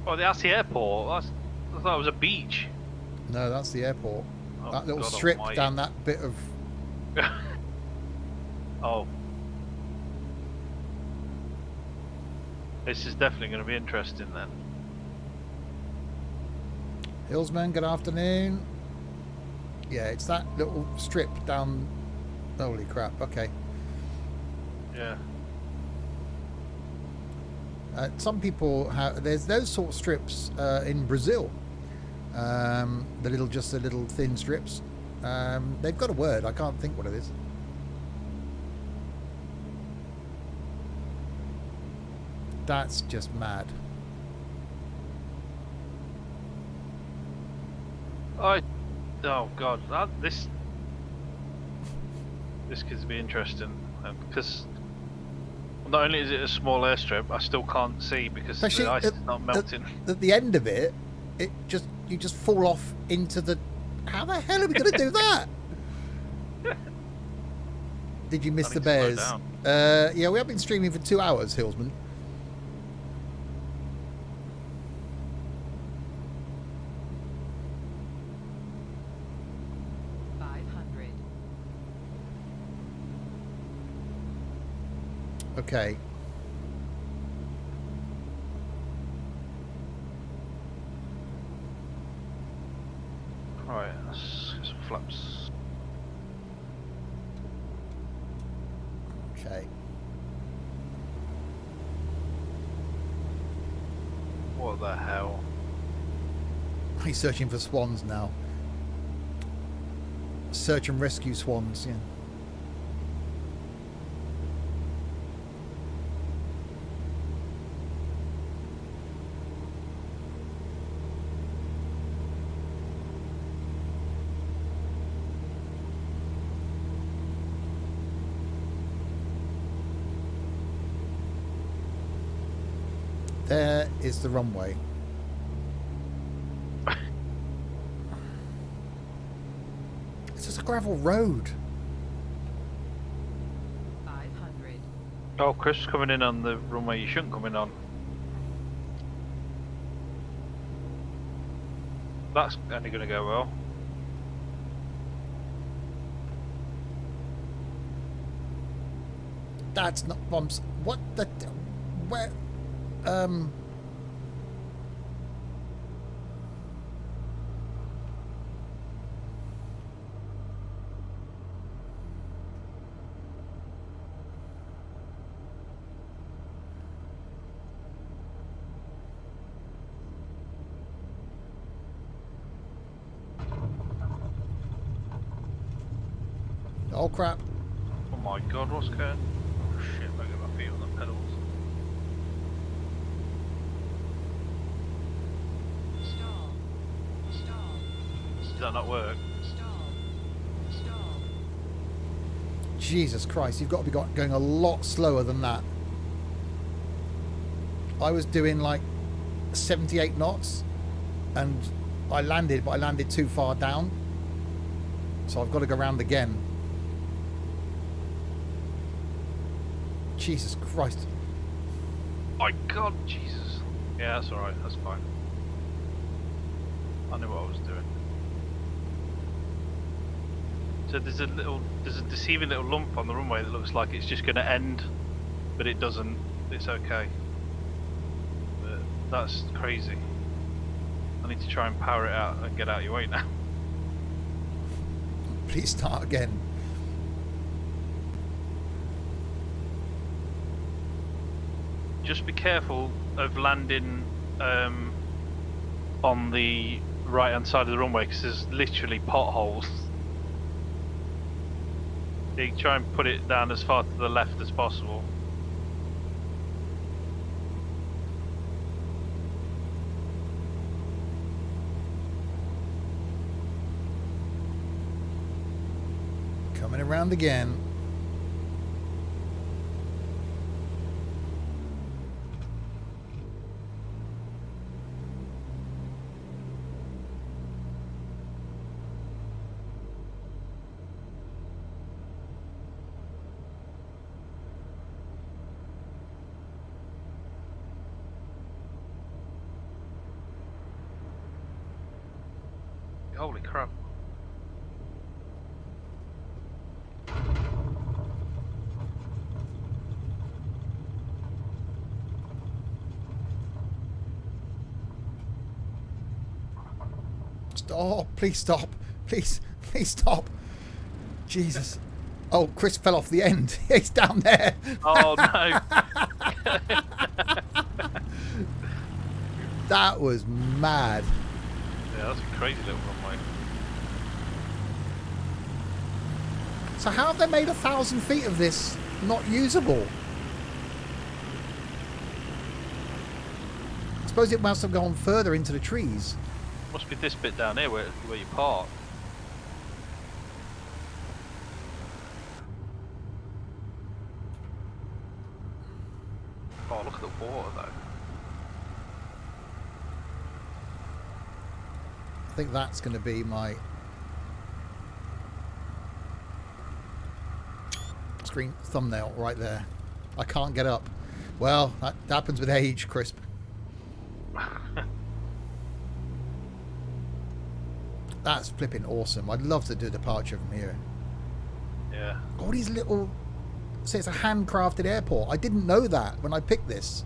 Oh, that's the airport. I thought it was a beach. No, that's the airport. Oh, That little God strip almighty. down that bit of. Oh. This is definitely going to be interesting then. Hillsman, good afternoon. Yeah, it's that little strip down. Holy crap. Okay. Yeah. Some people have. There's those sort of strips in Brazil. The little thin strips. They've got a word. I can't think what it is. That's just mad. Oh God, this could be interesting because not only is it a small airstrip, I still can't see because Especially the ice is not melting. At the end of it, you just fall off into the. How the hell are we going to do that? Did you miss I the need to bears? slow Yeah, we have been streaming for 2 hours, Hillsman. Okay. Right, let's get some flaps. Okay. What the hell? He's searching for swans now. Search and rescue swans, yeah. There is the runway. It's just a gravel road. 500. Oh, Chris coming in on the runway you shouldn't come in on. That's only going to go well. That's not bumps. What the? Where? Oh crap! Oh my god, what's going? Oh shit, I got my feet on the pedals. Stall. Stall. Did that not work? Stall. Stall. Jesus Christ! You've got to be going a lot slower than that. I was doing like 78 knots, and I landed, but I landed too far down, so I've got to go round again. Jesus Christ! My god, Jesus. Yeah, that's alright, that's fine. I knew what I was doing. So there's a deceiving little lump on the runway that looks like it's just going to end, but it doesn't. It's okay. But that's crazy. I need to try and power it out and get out of your way now. Please start again. Just be careful of landing on the right hand side of the runway because there's literally potholes. You try and put it down as far to the left as possible. Coming around again. Holy crap. Stop! Please stop! Please stop! Jesus! Oh, Chris fell off the end. He's down there. Oh no. That was mad. Yeah, that's a crazy little runway. So how have they made 1,000 feet of this not usable? I suppose it must have gone further into the trees. Must be this bit down here where you park. Oh, look at the water though. I think that's going to be my screen thumbnail right there. I can't get up. Well, that happens with age, Crisp. That's flipping awesome. I'd love to do a departure from here. Yeah. All these little So it's a handcrafted airport. I didn't know that when I picked this.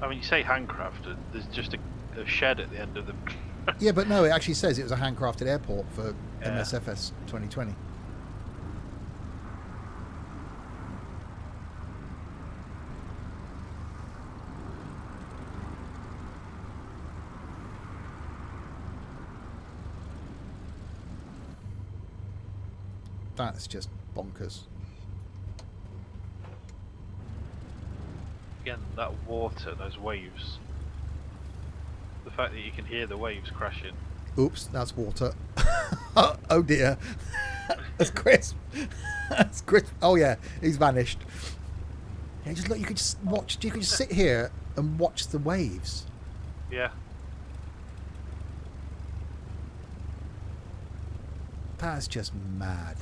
I mean, you say handcrafted. There's just a shed at the end of the. Yeah, but no, it actually says it was a handcrafted airport for Yeah. MSFS 2020. That's just bonkers. Again, that water, those waves. The fact that you can hear the waves crashing. Oops, that's water. Oh dear. That's crisp. That's crisp. Oh yeah, he's vanished. Yeah, just look. You could just watch. You could just sit here and watch the waves. Yeah. That's just mad.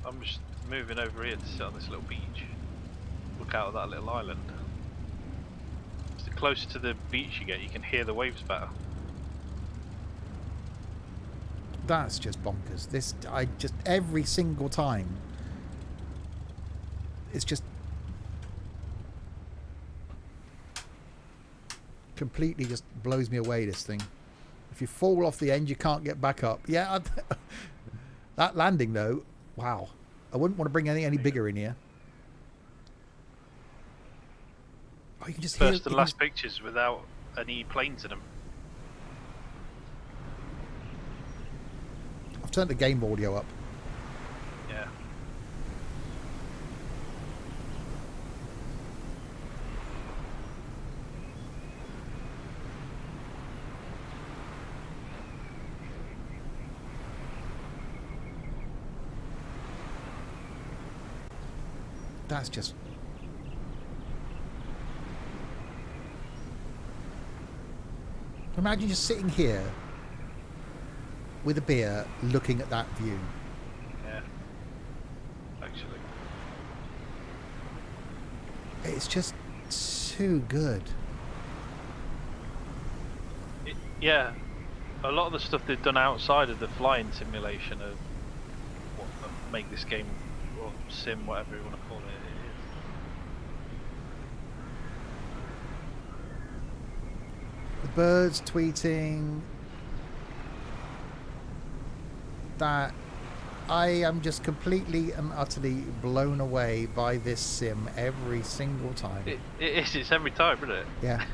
I'm just moving over here to sit on this little beach. Look out at that little island. So the closer to the beach you get, you can hear the waves better. That's just bonkers. This, I just, every single time, it's just completely just blows me away, this thing. If you fall off the end, you can't get back up. Yeah, that landing though, wow. I wouldn't want to bring any bigger in here. Oh, you can just hear. First and last pictures without any planes in them. I've turned the game audio up. Yeah. That's just. Imagine just sitting here with a beer looking at that view. Yeah. Actually. It's just too good. Yeah. A lot of the stuff they've done outside of the flying simulation of what make this game, or sim, whatever you want to call it, The birds tweeting that I am just completely and utterly blown away by this sim every single time. it is. It's every time, isn't it? Yeah.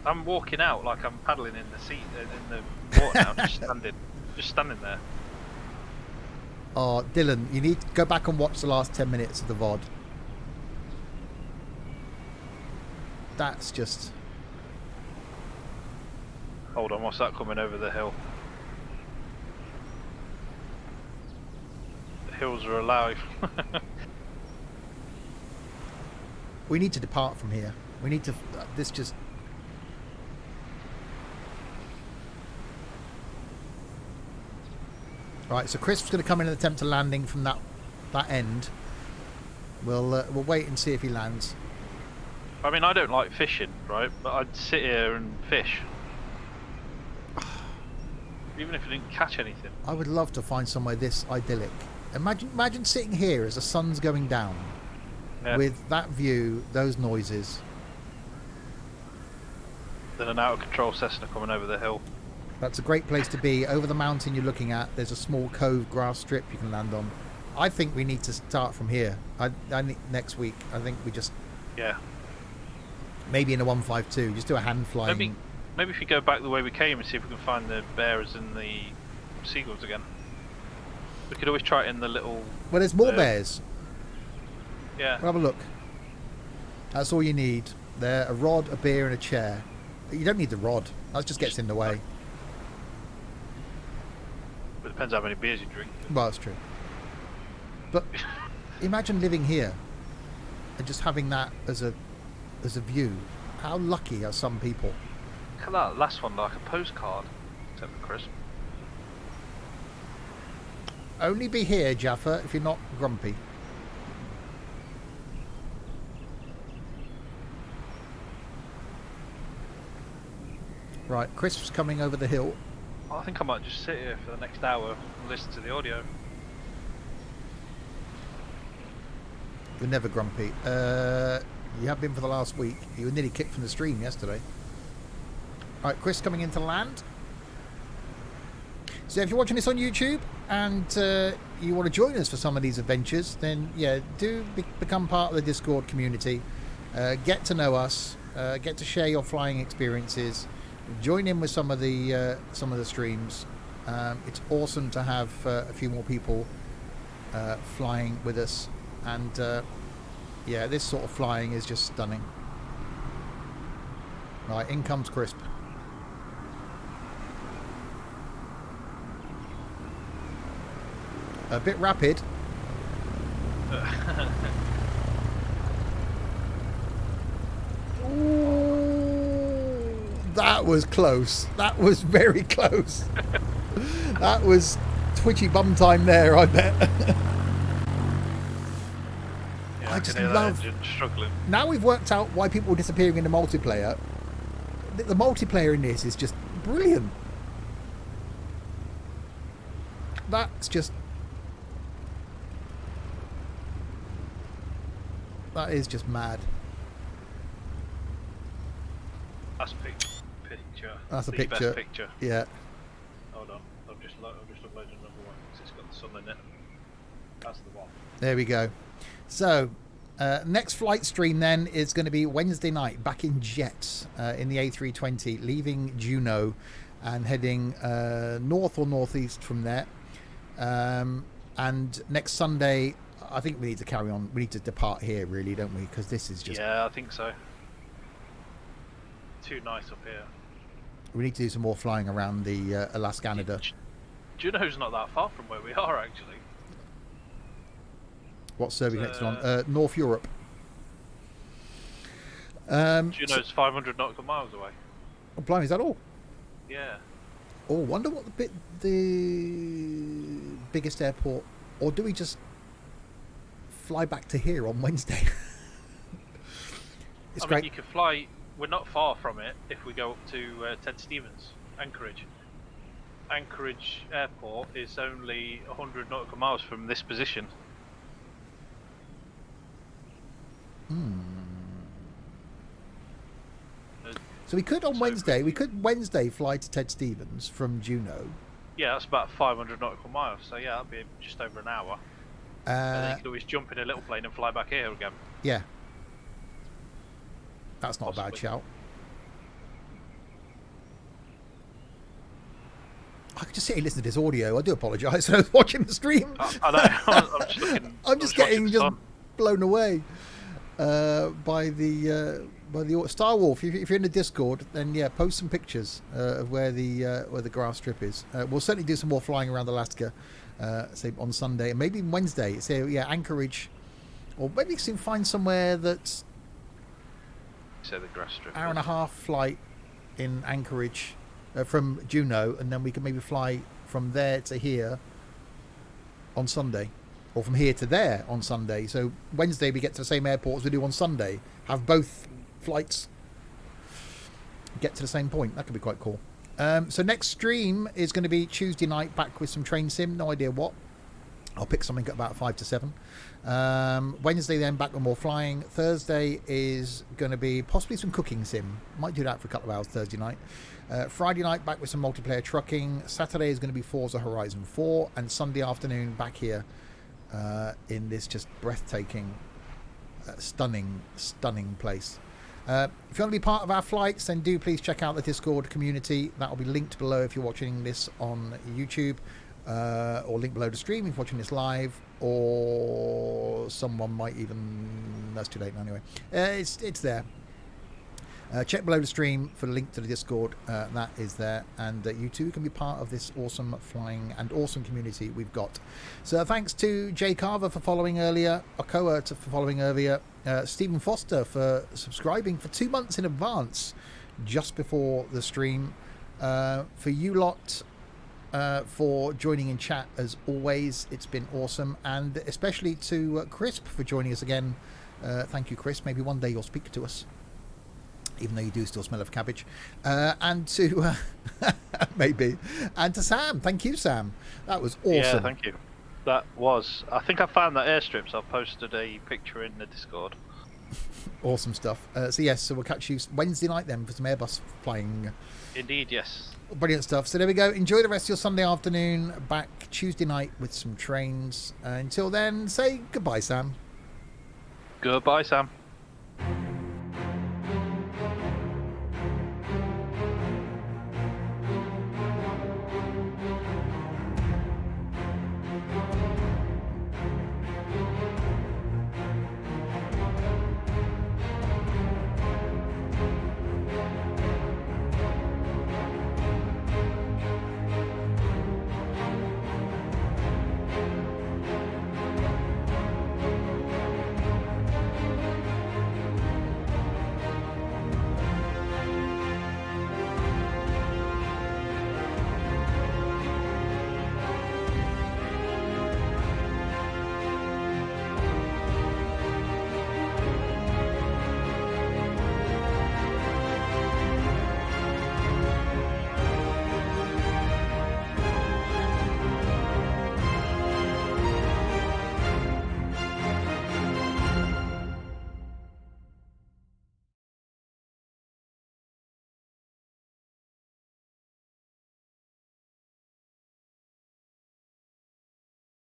I'm walking out like I'm paddling in the seat in the water now, just standing there. Oh, Dylan, you need to go back and watch the last 10 minutes of the VOD. That's just... Hold on, what's that coming over the hill? The hills are alive. We need to depart from here. We need to... this just... Right, so Crisp's going to come in and attempt a landing from that end. We'll wait and see if he lands. I mean, I don't like fishing, right? But I'd sit here and fish. Even if I didn't catch anything. I would love to find somewhere this idyllic. Imagine sitting here as the sun's going down, Yeah. with that view, those noises. Then an out of control Cessna coming over the hill. That's a great place to be. Over the mountain you're looking at, there's a small cove grass strip you can land on. I think we need to start from here. I think next week. I think we just Yeah. maybe in a 152, just do a hand flying. Maybe if we go back the way we came and see if we can find the bears and the seagulls again. We could always try it in the little... Well, there's more bears. Yeah. We'll have a look. That's all you need. There, a rod, a beer, and a chair. You don't need the rod. That just gets in the way. But it depends how many beers you drink. Well, that's true. But imagine living here and just having that as a view. How lucky are some people? Look at that last one, like a postcard. Except for Chris. Only be here, Jaffa, if you're not grumpy. Right, Crisp's coming over the hill. I think I might just sit here for the next hour and listen to the audio. You're never grumpy. You have been for the last week. You were nearly kicked from the stream yesterday. Right, Chris coming into land. So if you're watching this on YouTube and you want to join us for some of these adventures, then yeah, do become part of the Discord community. Get to know us. Get to share your flying experiences. Join in with some of the streams. It's awesome to have a few more people flying with us, and yeah, this sort of flying is just stunning. Right, in comes Crisp. A bit rapid. Ooh, that was close. That was very close. That was twitchy bum time there, I bet. Yeah, I can just hear that love. engine struggling. Now we've worked out why people are disappearing in the multiplayer. The multiplayer in this is just brilliant. That's just. That is just mad. That's a picture. That's a The picture. Best picture. Yeah. Hold on, I'm just uploading another one because it's got the sun in it. That's the one. There we go. So, next flight stream then is going to be Wednesday night back in Jets in the A320, leaving Juneau and heading north or northeast from there. And next Sunday, I think we need to carry on. We need to depart here, really, don't we? Because this is just. Yeah, I think so. Too nice up here. We need to do some more flying around the Alaska Canada. Juneau's not that far from where we are, actually. What serving next on? North Europe. Juneau's 500 nautical miles away. Oh, blimey, is that all? Yeah. Oh, wonder what the biggest airport, or do we just fly back to here on Wednesday? It's I great. mean, you can fly. We're not far from it if we go up to Ted Stevens, Anchorage. Anchorage Airport is only 100 nautical miles from this position. So we could on So Wednesday. We could Wednesday fly to Ted Stevens from Juneau. Yeah, that's about 500 nautical miles. So yeah, that'd be just over an hour. And then you could always jump in a little plane and fly back here again. Yeah, that's not a bad Possibly. shout. I could just sit and listen to this audio. I do apologise. I was watching the stream. I know. I'm just looking. I'm just watching getting the just sun. blown away by the Star Wolf. If you're in the Discord, then yeah, post some pictures of where the grass strip is. We'll certainly do some more flying around Alaska, say on Sunday and maybe Wednesday. So yeah, Anchorage, or maybe we can find somewhere that's So the grass strip. hour and a half flight in Anchorage from Juneau, and then we can maybe fly from there to here on Sunday, or from here to there on Sunday. So Wednesday we get to the same airport as we do on Sunday, have both flights, get to the same point. That could be quite cool. So next stream is going to be Tuesday night, back with some train sim, no idea what. I'll pick something at about 5 to 7. Wednesday then back with more flying. Thursday is going to be possibly some cooking sim. Might do that for a couple of hours Thursday night. Friday night back with some multiplayer trucking. Saturday is going to be Forza Horizon 4. And Sunday afternoon back here in this just breathtaking, stunning place. If you want to be part of our flights, then do please check out the Discord community. That will be linked below if you're watching this on YouTube. Or link below the stream if you're watching this live, or someone might even... That's too late now anyway. It's there. Check below the stream for the link to the Discord. That is there, and you too can be part of this awesome flying and awesome community we've got. So thanks to Jay Carver for following earlier, Okoa for following earlier, Stephen Foster for subscribing for 2 months in advance just before the stream, for you lot for joining in chat as always. It's been awesome, and especially to Crisp for joining us again. Thank you, Crisp. Maybe one day you'll speak to us. even though you do still smell of cabbage. And to maybe, and to Sam. Thank you, Sam. That was awesome. Yeah, thank you. That was. I think I found that airstrips. I've posted a picture in the Discord. Awesome stuff. So yes, so we'll catch you Wednesday night then for some Airbus flying. Indeed, yes. Brilliant stuff. So there we go. Enjoy the rest of your Sunday afternoon. Back Tuesday night with some trains. Until then, say goodbye, Sam. Goodbye, Sam.